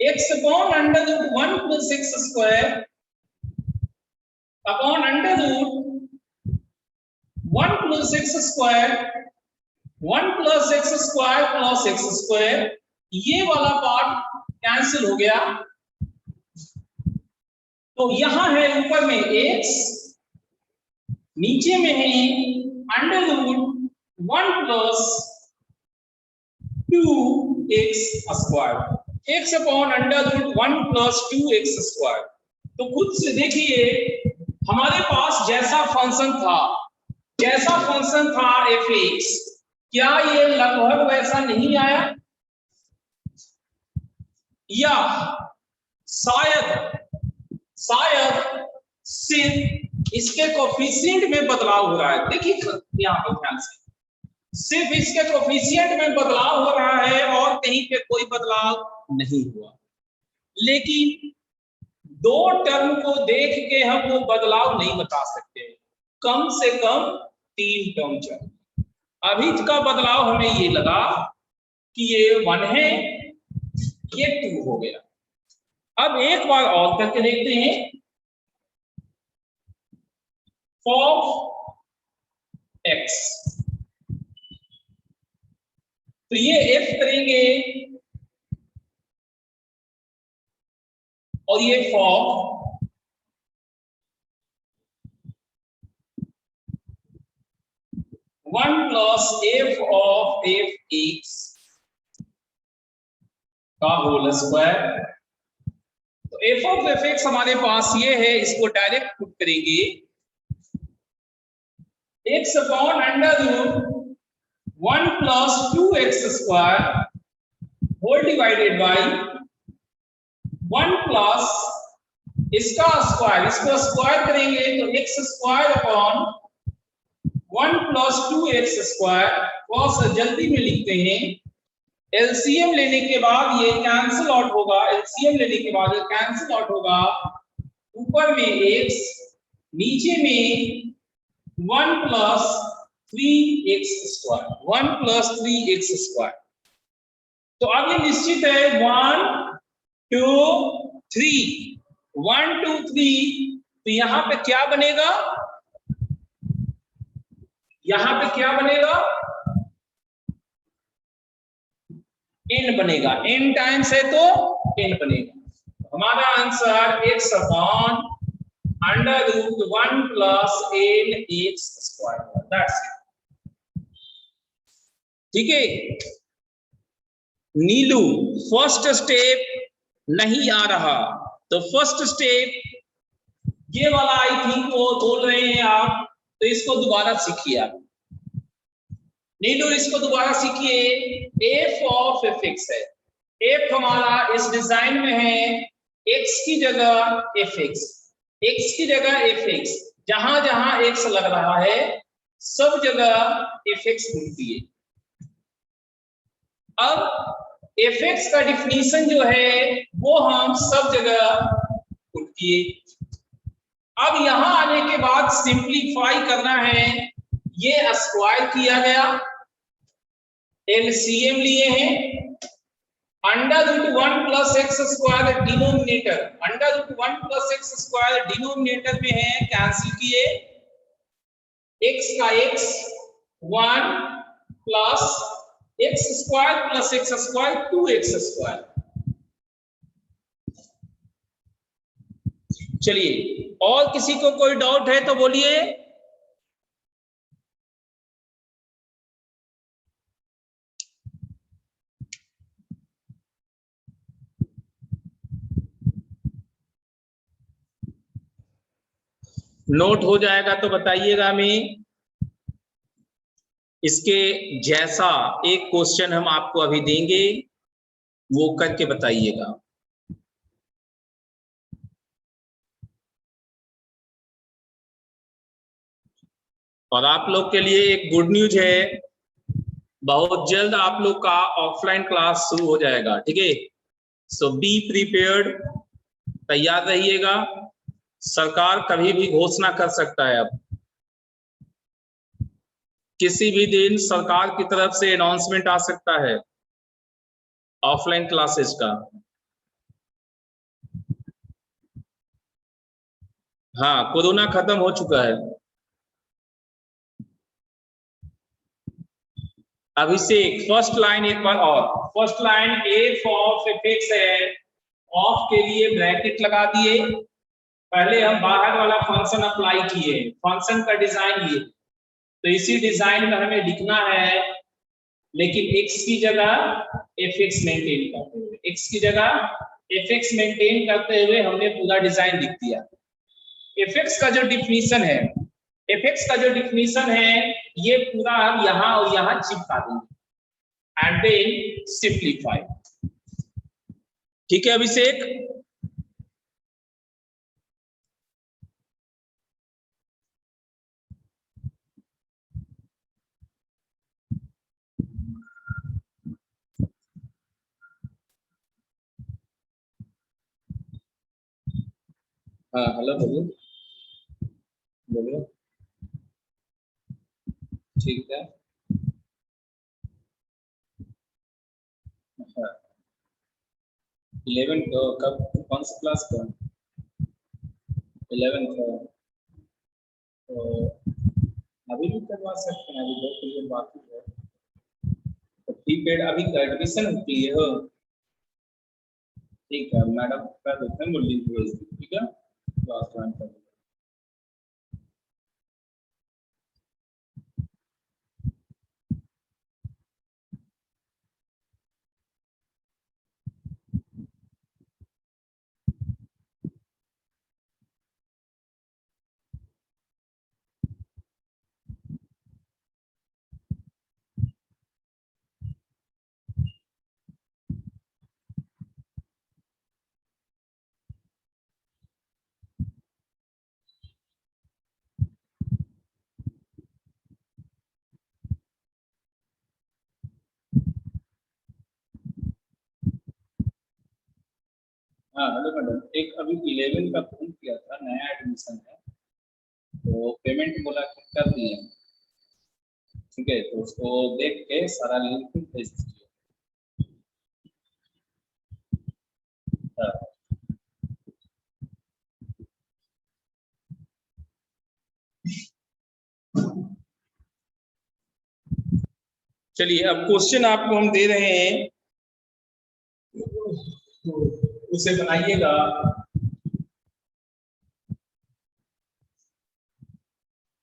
x upon under root 1 plus x square upon under root 1 plus x square 1 plus x square plus x square, ये वाला part cancel हो गया, तो यहां है ऊपर में x, नीचे में है under root 1 plus 2x square, x upon under root 1 plus 2x square. तो खुद से देखिए हमारे पास जैसा फंक्शन था fx, क्या ये लगभग वैसा नहीं आया, या शायद सिर्फ इसके कोफिशिएंट में बदलाव हो रहा है। देखिए यहाँ पर ध्यान से, सिर्फ इसके कोफिशिएंट में बदलाव हो रहा है और कहीं पे कोई बदलाव नहीं हुआ। लेकिन दो टर्म को देख के हम वो बदलाव नहीं बता सकते, कम से कम 3 टर्म चाहिए। अभी का बदलाव हमें ये लगा कि ये 1 है, ये 2 हो गया। अब एक बार और करके देखते हैं। ऑफ x, तो ये f करेंगे और ये form one plus f of f x का होल स्क्वायर। तो एफ ऑफ एफ एक्स हमारे पास ये है, इसको डायरेक्ट पुट करेंगे x upon under root 1 plus 2x square whole divided by 1 plus इसका स्क्वायर, इसको स्क्वायर करेंगे तो x square upon 1 plus 2x square. बहुत जल्दी में लिखते हैं, एलसीएम लेने के बाद ये कैंसिल आउट होगा, एलसीएम लेने के बाद ये कैंसिल आउट होगा। ऊपर में x, नीचे में 1 plus 3x square, 1 plus 3x square. तो अब ये निश्चित है 1 2 3, 1 2 3। तो यहां पे क्या बनेगा, यहां पे क्या बनेगा, n बनेगा, n टाइम्स है तो n बनेगा। हमारा answer x upon under root 1 plus n x square, that's it. ठीक है नीलू, फर्स्ट स्टेप नहीं आ रहा, तो फर्स्ट स्टेप ये वाला आई थिंक वो बोल रहे हैं आप, तो इसको दोबारा सीखिए आप। नीलू इसको दोबारा सीखिए। एफ ऑफ एफ एक्स है, एफ हमारा इस डिजाइन में है एक्स की जगह एफ एक्स, एक्स की जगह एफ एक्स, जहां जहां एक्स लग रहा है सब जगह एफ एक्स ढूंढिए। अब एफ एक्स का डिफिनीशन जो है वो हम सब जगह पुट किए। अब यहां आने के बाद सिंप्लीफाई करना है, ये स्क्वायर किया गया, एलसीएम लिए हैं, under root 1 plus x square denominator, under root 1 plus x square denominator में है, कैंसिल किए, एक्स का x 1 plus x square plus x square 2x square. चलिए और किसी को कोई डाउट है तो बोलिए। नोट हो जाएगा तो बताइएगा हमें। इसके जैसा एक क्वेश्चन हम आपको अभी देंगे, वो करके बताइएगा। और आप लोग के लिए एक गुड न्यूज है, बहुत जल्द आप लोग का ऑफलाइन क्लास शुरू हो जाएगा। ठीक है, सो बी प्रिपेयर्ड, तैयार रहिएगा। सरकार कभी भी घोषणा कर सकता है, अब किसी भी दिन सरकार की तरफ से अनाउंसमेंट आ सकता है ऑफलाइन क्लासेस का। हाँ, कोरोना खत्म हो चुका है। अभिषेक फर्स्ट लाइन एक बार और, first line F of f x है, ऑफ के लिए ब्रैकेट लगा दिए, पहले हम बाहर वाला फंक्शन अप्लाई किए, फंक्शन का डिजाइन ये, तो इसी डिजाइन में हमें लिखना है, लेकिन x की जगह fx मेंटेन करते हुए, x की जगह fx मेंटेन करते हुए हमने पूरा डिजाइन लिख दिया। fx का जो डिफिनीशन है, fx का जो डिफिनीशन है ये पूरा हम यहाँ और यहाँ चिपका देंगे एंड देन सिंप्लीफाई। ठीक है अभिषेक। हाँ हेलो बोलिए। बोलिए। ठीक है। हाँ 11 कब कौन सी क्लास का? 11 का। तो अभी भी करवा सकते हैं, अभी 2 पीरियड बाकी है। तो प्री पेड अभी एडमिशन लिए हो? ठीक है मैडम कर देते हैं, वो लिंक भेज दी, ठीक है क्लास ज्वाइन कर। हाँ हेलो मैडम, एक अभी 11 का फोन किया था, नया एडमिशन है तो पेमेंट बोला कि कर दिए, ठीक है तो उसको देख के सारा लिंक भेज दीजिए। हाँ। चलिए अब क्वेश्चन आपको हम दे रहे हैं, तो उसे बनाइएगा।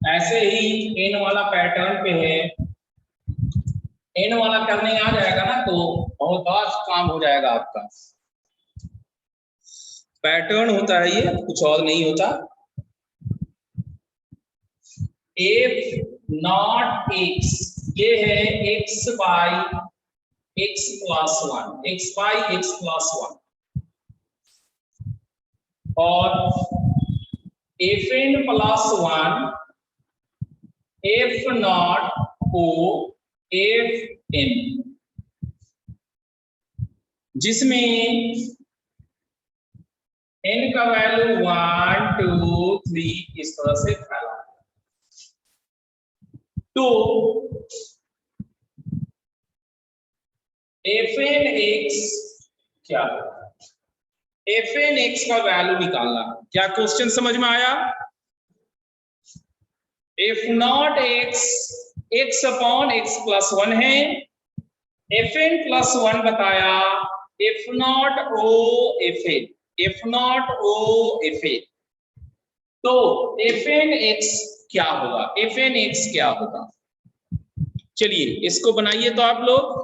ऐसे ही एन वाला पैटर्न पे है, एन वाला करने आ जाएगा ना तो बहुत फास्ट काम हो जाएगा आपका। पैटर्न होता है ये, कुछ और नहीं होता। एफ नॉट एक्स, ये है X by X plus one, X by X plus one, और F N plus one F not O F N, जिसमें एन का वैल्यू 1 2 3 इस तरह से फैला। तो एफ एन एक्स क्या है? एफ एन एक्स का वैल्यू निकालना। क्या क्वेश्चन समझ में आया? F not x x upon x plus one है, एफ एन प्लस वन बताया, f not O F n, f not O F n. तो एफ एन एक्स क्या होगा? एफ एन एक्स क्या होगा? चलिए इसको बनाइए तो आप लोग।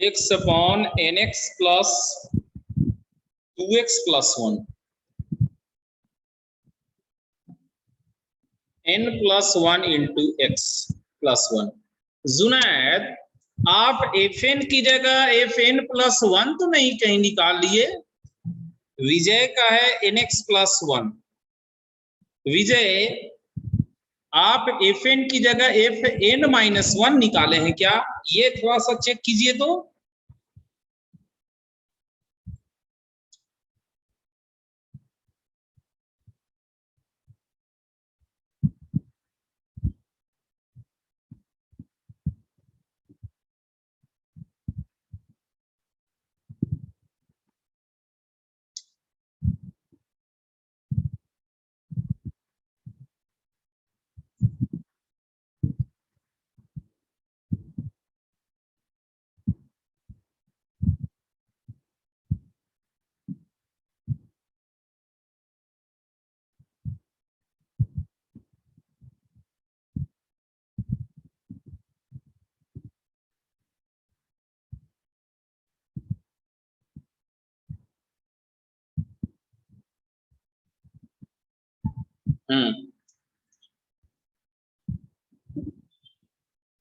x upon nx plus 2x plus 1 n plus 1 into x plus 1। Junaid, आप fn की जगह fn प्लस 1 तो नहीं कहीं निकाल लिए? विजय का है nx प्लस 1। विजय, आप fn की जगह fn माइनस 1 निकाले हैं क्या? ये थोड़ा सा चेक कीजिए तो।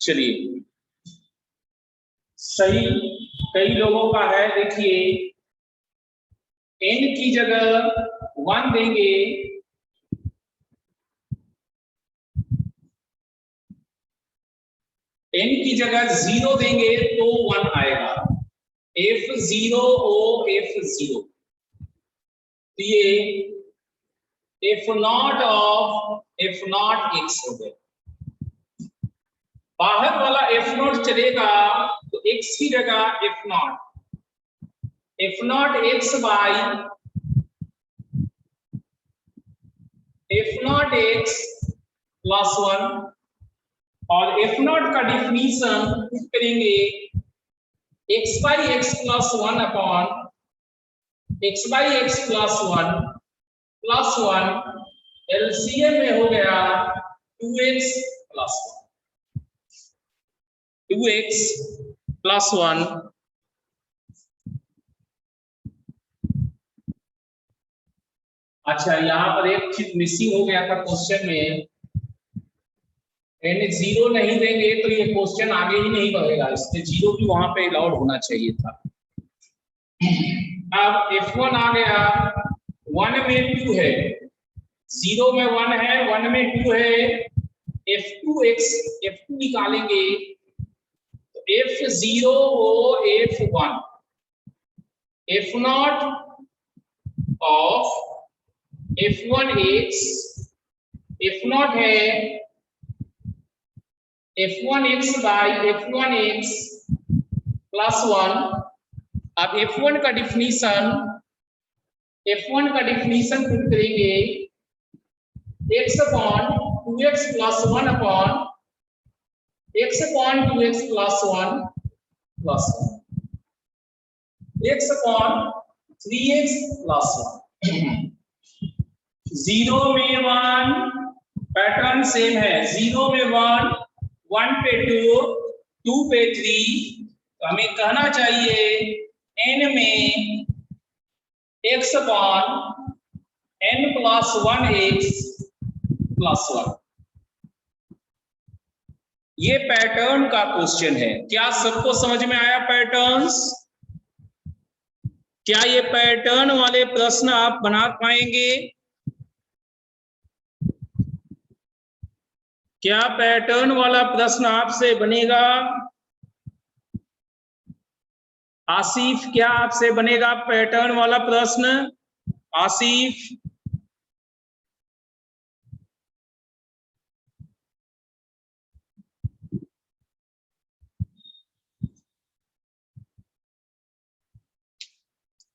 चलिए, सही कई लोगों का है। देखिए, n की जगह 1 देंगे, n की जगह 0 देंगे तो 1 आएगा। f0 o f0, तो ये f0 x हो गया। बाहर वाला f0 चलेगा तो x की जगह f0 x by f0 x plus 1, और f0 का डिफिनीशन करेंगे x by x plus 1 upon x by x plus 1 LCM में हो गया 2x प्लस 1। अच्छा, यहां पर एक चीज मिसिंग हो गया था क्वेश्चन में, n0 नहीं देंगे तो ये क्वेश्चन आगे ही नहीं बढ़ेगा, इसलिए 0 भी वहां पे अलाउड होना चाहिए था। अब f1 आ गया, 1 में 2 है, 0 में 1 है, 1 में 2 है, f2 निकालेंगे तो f0 वो f1, f0 of f1x, f0 है f1x बाई f1x प्लस 1। अब f1 का डिफिनीशन पुट करेंगे x upon 2x plus 1 upon x upon 2x plus 1 x upon 3x plus 1। 0 में 1, पैटर्न सेम है, 0 में 1, 1 पे 2, 2 पे 3, तो हमें कहना चाहिए n में x upon n plus 1x plus 1। ये पैटर्न का क्वेश्चन है। क्या सबको समझ में आया पैटर्न्स? क्या ये पैटर्न वाले प्रश्न आप बना पाएंगे? क्या पैटर्न वाला प्रश्न आपसे बनेगा? आसिफ, क्या आपसे बनेगा पैटर्न वाला प्रश्न? आसिफ,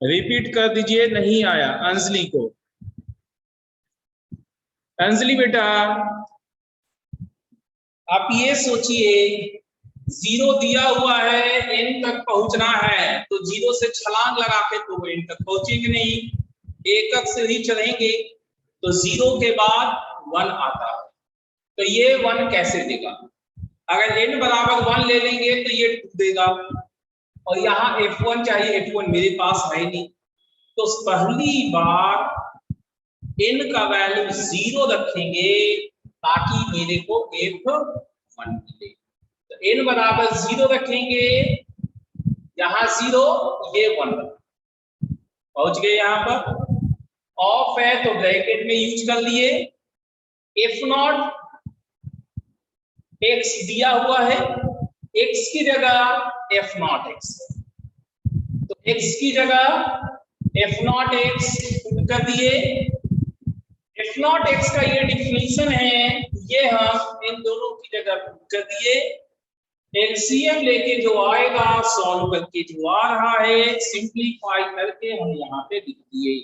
रिपीट कर दीजिए, नहीं आया अंजलि को। अंजलि बेटा, आप ये सोचिए, 0 दिया हुआ है, n तक पहुंचना है, तो 0 से छलांग लगा के तो n तक पहुंचेंगे नहीं, एकक से ही चलेंगे, तो 0 के बाद 1 आता है, तो ये 1 कैसे देगा? अगर n बराबर 1 ले लेंगे तो ये 2 देगा, और यहाँ F1 चाहिए, F1 मेरे पास है नहीं, तो पहली बार n का वैल्यू 0 रखेंगे ताकि मेरे को F1 मिले। तो n बराबर 0 रखेंगे, यहाँ 0 ये 1 पहुंच गए यहाँ पर। ऑफ है तो ब्रैकेट में यूज कर लिए। F0 x दिया हुआ है, x की जगह F0 x, तो x की जगह F0 x पुट कर दिए। F0 x का ये डिफिनीशन है, ये हम इन दोनों की जगह पुट कर दिए। एलसीएम लेके जो आएगा सॉल्व करके जो आ रहा है सिंप्लीफाई करके हम यहाँ पे लिख दिए।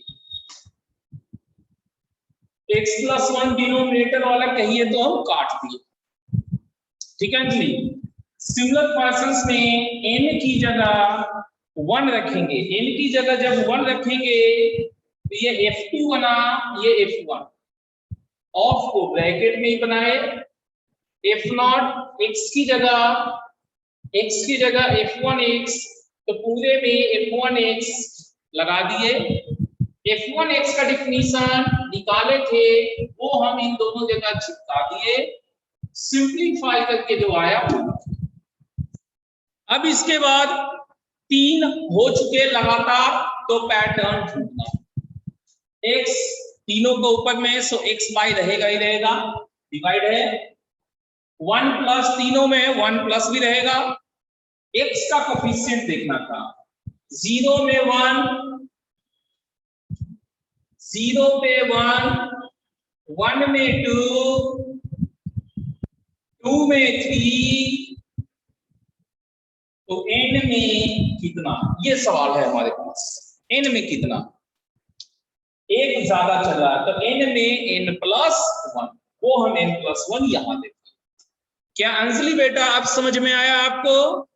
x+1 डिनोमिनेटर वाला कहिए तो हम काट दिए, ठीक है जी। सिमिलर फंक्शंस में n की जगह 1 रखेंगे, n की जगह जब 1 रखेंगे तो ये F2 बना, ये F1। ऑफ को ब्रैकेट में ही बनाए। F0 x की जगह F1 x, तो पूरे में F1 x लगा दिए। F1 x का डिफिनीशन निकाले थे वो हम इन दोनों जगह चिपका दिए। सिंप्लीफाई करके जो आया वो। अब इसके बाद 3 हो चुके लगातार, तो पैटर्न ढूंढना। x तीनों के ऊपर में, सो x बाई रहेगा ही रहेगा, डिवाइड है। 1 प्लस तीनों में 1 प्लस भी रहेगा। x का कोफिशिएंट देखना था, 0 में 1, 0 पे 1, 1 में 2, 2 में 3, तो n में कितना, ये सवाल है हमारे पास। n में कितना, एक ज्यादा चल रहा है, तो n में n+1, वो हम n+1 यहां देते हैं। क्या अंजलि बेटा आप समझ में आया आपको?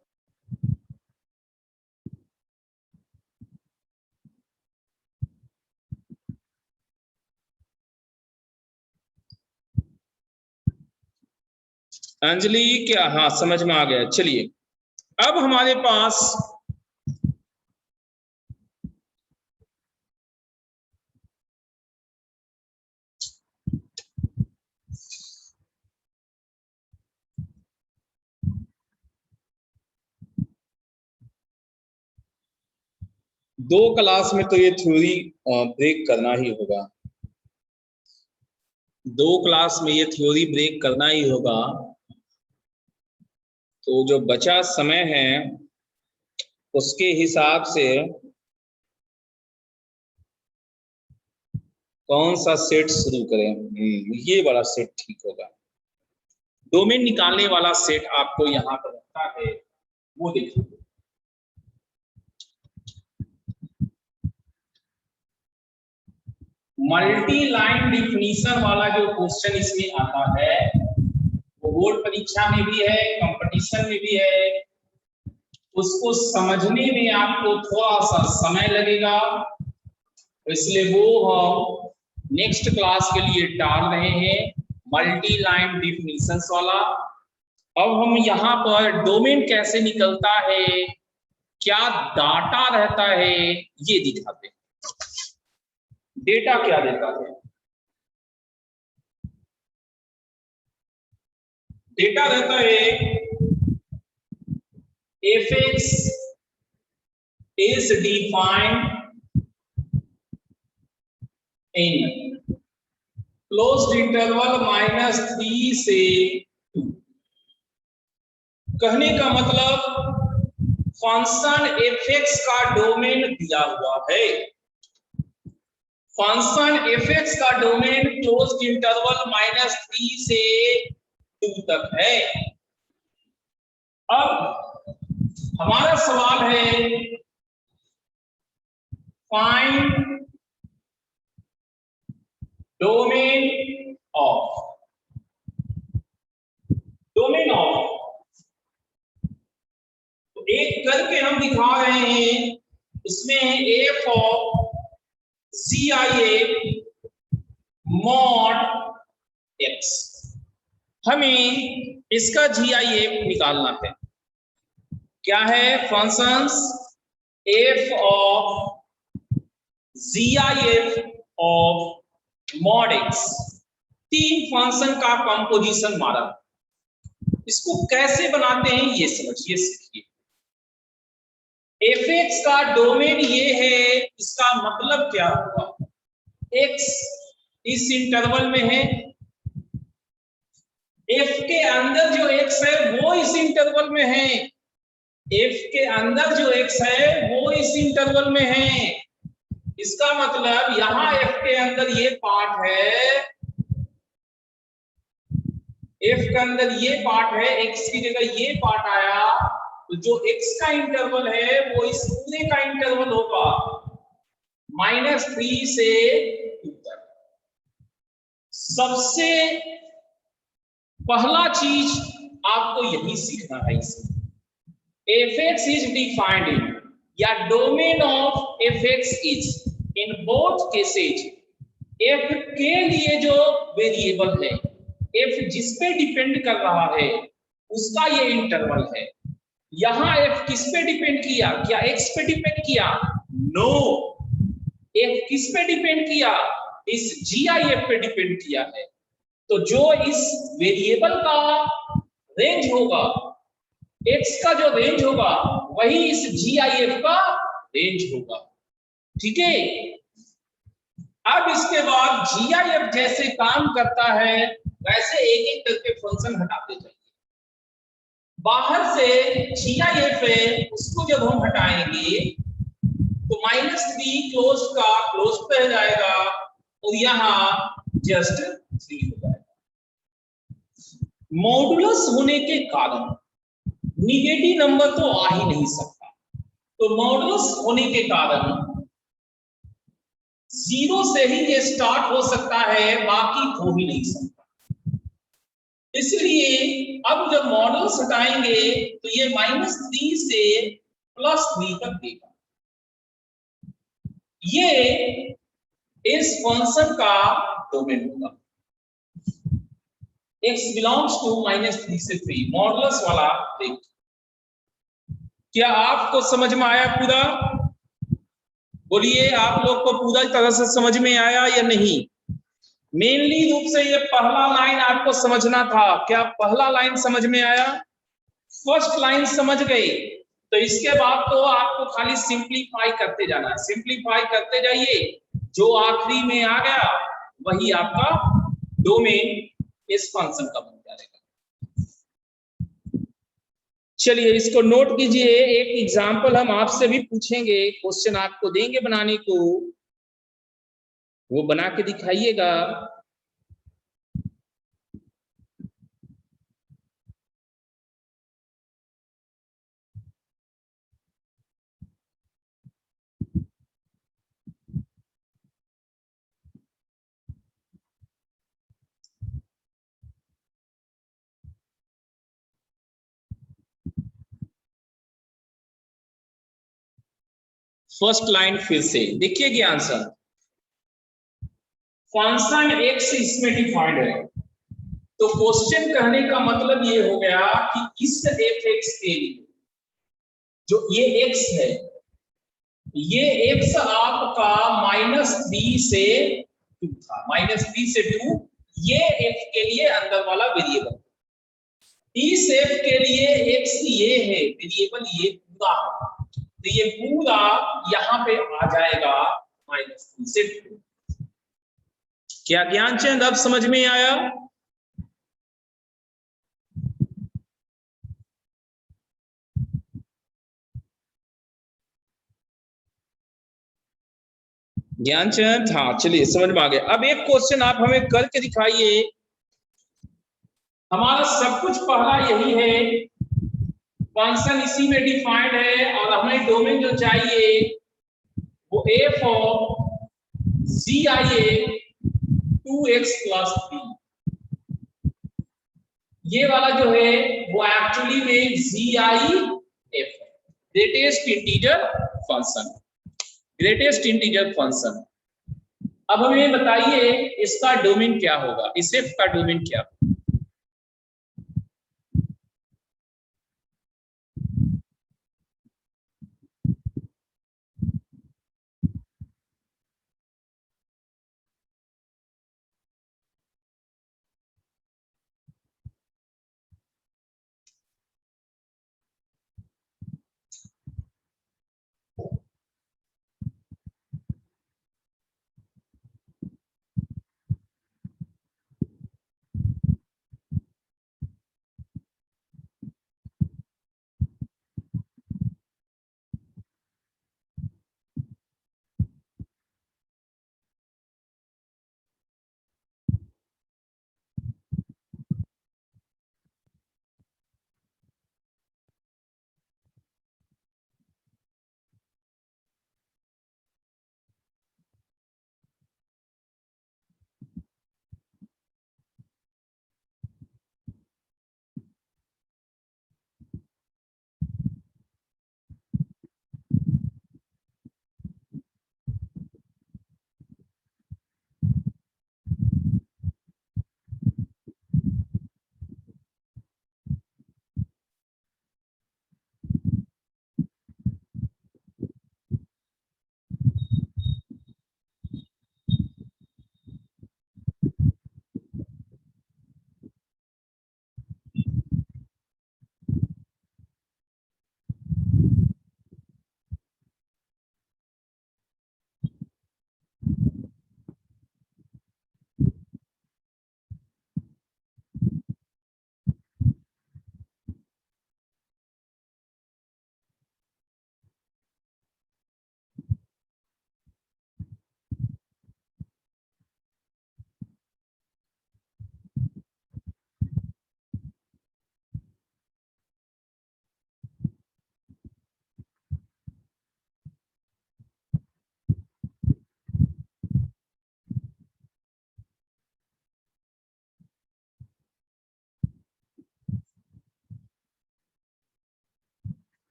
अंजलि क्या, हाँ समझ में आ गया। चलिए अब हमारे पास दो क्लास में तो ये थ्योरी ब्रेक करना ही होगा, 2 क्लास में ये थ्योरी ब्रेक करना ही होगा। तो जो बचा समय है उसके हिसाब से कौन सा सेट शुरू करें? ये वाला सेट ठीक होगा। डोमेन निकालने वाला सेट आपको यहाँ पर रखता है, वो देखिए। मल्टी लाइन डिफिनीशन वाला जो क्वेश्चन इसमें आता है वो बोर्ड परीक्षा में भी है, कंपटीशन में भी है। उसको समझने में आपको थोड़ा सा समय लगेगा, इसलिए वो हम नेक्स्ट क्लास के लिए टाल रहे हैं, मल्टी लाइन डिफिनीशंस वाला। अब हम यहाँ पर डोमेन कैसे निकलता है, क्या डाटा रहता है, ये दिखाते हैं। डेटा क्या देता है? डेटा रहता है f(x) is defined in closed interval -3 से 2। कहने का मतलब फंक्शन f(x) का डोमेन दिया हुआ है, फंक्शन f(x) का डोमेन क्लोज्ड इंटरवल -3 से 2 तक है। अब हमारा सवाल है find domain of, domain of, तो एक करके हम दिखा रहे हैं। इसमें f of CIA mod x, हमें इसका GIF निकालना है। क्या है functions F of GIF of mod x, तीन फंक्शन का कंपोजिशन मारा। इसको कैसे बनाते हैं ये समझिए, सीखिए। fx का डोमेन ये है, इसका मतलब क्या हुआ, x इस इंटरवल में है, f के अंदर जो x है वो इस इंटरवल में है, f के अंदर जो x है वो इस इंटरवल में है। इसका मतलब यहां f के अंदर ये पार्ट है, f के अंदर ये पार्ट है, x की जगह ये पार्ट आया, तो जो x का इंटरवल है वो इस पूरे का इंटरवल होगा -3 से 2 तक। सबसे पहला चीज आपको यही सीखना है इसमें, fx is defined in या domain of fx is in both cases, f के लिए जो वेरिएबल है, f जिस पे डिपेंड कर रहा है उसका ये इंटरवल है। यहां f किस पे डिपेंड किया, क्या x पे डिपेंड किया? नो, f किस पे डिपेंड किया? इस GIF पे डिपेंड किया है। तो जो इस वेरिएबल का रेंज होगा, x का जो रेंज होगा वही इस GIF का रेंज होगा, ठीक है। अब इसके बाद GIF जैसे काम करता है वैसे एक एक करके फंक्शन हटाते जाइए। बाहर से GIF है उसको जब हम हटाएंगे तो -3 क्लोज का क्लोज पे हो जाएगा और यहां जस्ट 3 हो जाएगा। मॉडुलस होने के कारण निगेटिव नंबर तो आ ही नहीं सकता, तो मॉडुलस होने के कारण 0 से ही ये स्टार्ट हो सकता है, बाकी हो ही नहीं सकता। इसलिए अब जब मॉडुलस हटाएंगे तो ये -3 से +3 तक देगा। ये इस फंक्शन का डोमेन होगा, x बिलोंग्स टू -3 से 3, मॉडुलस वाला देख। क्या आपको समझ में आया पूरा? बोलिए, आप लोग को पूरा तरह से समझ में आया या नहीं? मेनली रूप से ये पहला लाइन आपको समझना था। क्या पहला लाइन समझ में आया? फर्स्ट लाइन समझ गए तो इसके बाद तो आपको खाली सिंपलीफाई करते जाना है, सिंपलीफाई करते जाइए, जो आखिरी में आ गया वही आपका डोमेन इस फंक्शन का बन जाएगा। चलिए इसको नोट कीजिए, एक एग्जांपल हम आपसे भी पूछेंगे, क्वेश्चन आपको देंगे बनाने को, वो बना के दिखाइएगा। फर्स्ट लाइन फिर से देखिए आंसर, फंक्शन x इसमें डिफाइंड है, तो क्वेश्चन कहने का मतलब ये हो गया कि इस fx के लिए जो ये x है, ये x आपका -3 से 2 था, -3 से 2, ये f के लिए अंदर वाला वेरिएबल, इस f के लिए x ये है वेरिएबल, ये पूरा, तो ये पूरा यहां पे आ जाएगा -3 से 2। क्या ज्ञानचंद अब समझ में आया? ज्ञानचंद, हाँ चलिए समझ में आ गया। अब एक क्वेश्चन आप हमें करके दिखाइए, हमारा सब कुछ पहला यही है, फंक्शन इसी में डिफाइंड है और हमें डोमेन जो चाहिए वो f ऑफ GIF 2x + 3, ये वाला जो है वो एक्चुअली में GIF है, greatest integer function, greatest integer function. अब हमें बताइए इसका डोमेन क्या होगा, इस f का डोमेन क्या होगा?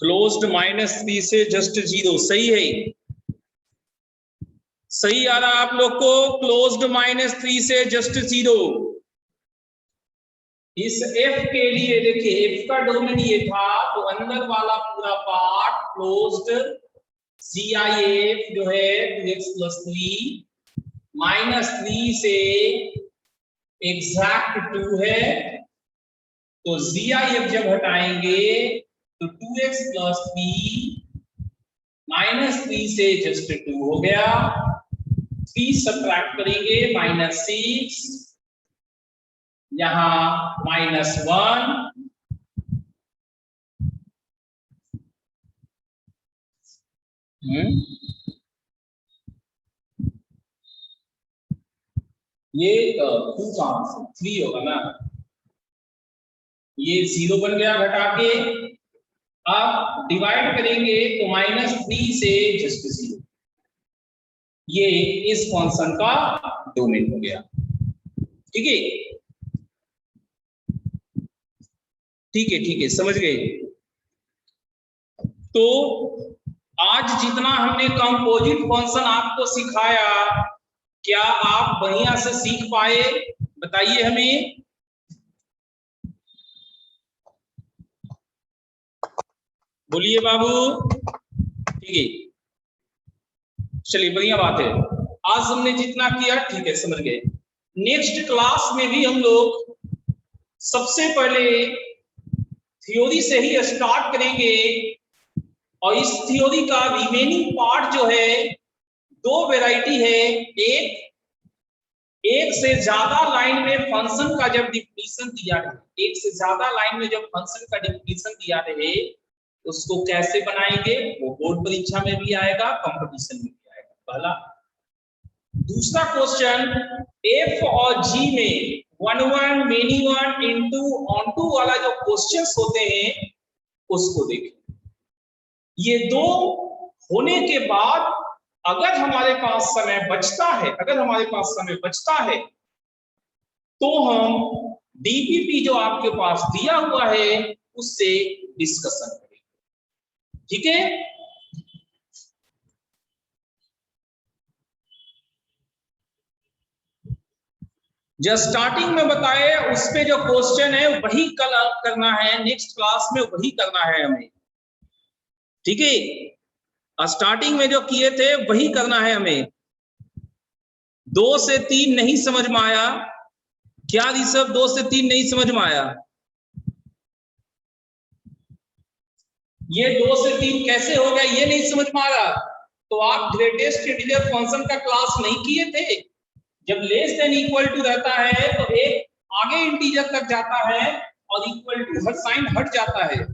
क्लोज्ड -3 से जस्ट 0, सही है, सही आ रहा आप लोग को, क्लोज्ड -3 से जस्ट 0। इस f के लिए देखिए f का डोमेन ये था, तो अंदर वाला पूरा पार्ट क्लोज्ड CIF जो है 2x + 3 -3 से एग्जैक्ट 2 है, तो CIF जब हटाएंगे तो 2x + 3 -3 से जस्ट 2 हो गया, 3 सब्ट्रैक्ट करेंगे -6, यहां -1, ये 2 कहां से 3 होगा ना, ये 0 बन गया घटा के। अब डिवाइड करेंगे तो -3 से जस्ट 0, ये इस फंक्शन का डोमेन हो गया। ठीक है, ठीक है, ठीक है, समझ गए। तो आज जितना हमने कंपोजिट फंक्शन आपको सिखाया, क्या आप बढ़िया से सीख पाए? बताइए हमें। बोलिए बाबू। ठीक है, चलिए बढ़िया बात है, आज हमने जितना किया ठीक है, समझ गए। नेक्स्ट क्लास में भी हम लोग सबसे पहले थ्योरी से ही स्टार्ट करेंगे, और इस थ्योरी का रिमेनिंग पार्ट जो है, 2 वैरायटी है। एक से ज्यादा लाइन में फंक्शन का जब डिफिनीशन दिया है, एक से ज्यादा लाइन में जब फंक्शन का डिफिनीशन दिया है, उसको कैसे बनाएंगे, वो बोर्ड परीक्षा में भी आएगा, कंपटीशन में भी आएगा, पहला। दूसरा क्वेश्चन, एफ और जी में 1 1 मेनी 1 इनटू ऑनटू वाला जो क्वेश्चंस होते हैं, उसको देखें। ये 2 होने के बाद अगर हमारे पास समय बचता है, तो हम डीपीपी जो आपके पास दिया हुआ है उससे डिस्कशन करेंगे। ठीक है, जो स्टार्टिंग में बताए उस पे जो क्वेश्चन है वही कल करना है, नेक्स्ट क्लास में वही करना है हमें। ठीक है, स्टार्टिंग में जो किए थे वही करना है हमें। 2 से 3 नहीं समझ में आया क्या ऋषभ? 2 से 3 नहीं समझ में आया? ये 2 से 3 कैसे हो गया ये नहीं समझ में आ रहा, तो आप ग्रेटेस्ट इंटीजर फंक्शन का क्लास नहीं किए थे? जब लेस देन इक्वल टू रहता है तो एक आगे इंटीजर तक जाता है और इक्वल टू हर साइन हट जाता है।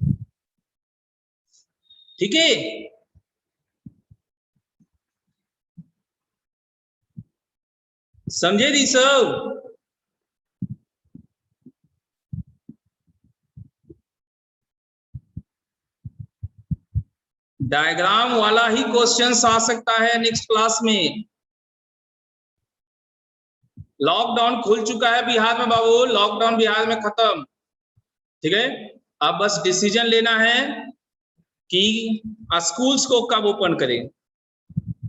ठीक है, समझे ऋषभ? डायग्राम वाला ही क्वेश्चन आ सकता है नेक्स्ट क्लास में। लॉकडाउन खुल चुका है बिहार में बाबू, लॉकडाउन बिहार में खत्म। ठीक है, अब बस डिसीजन लेना है कि स्कूल्स को कब ओपन करें।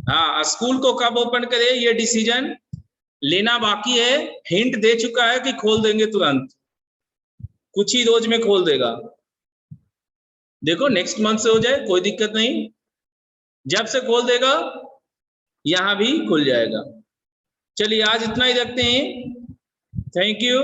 हाँ, स्कूल को कब ओपन करें ये डिसीजन लेना बाकी है। हिंट दे चुका है कि खोल देंगे तुरंत, कुछ ही रोज में खोल देगा। देखो नेक्स्ट मंथ से हो जाए कोई दिक्कत नहीं, जब से खोल देगा यहां भी खुल जाएगा। चलिए आज इतना ही रखते हैं, थैंक यू।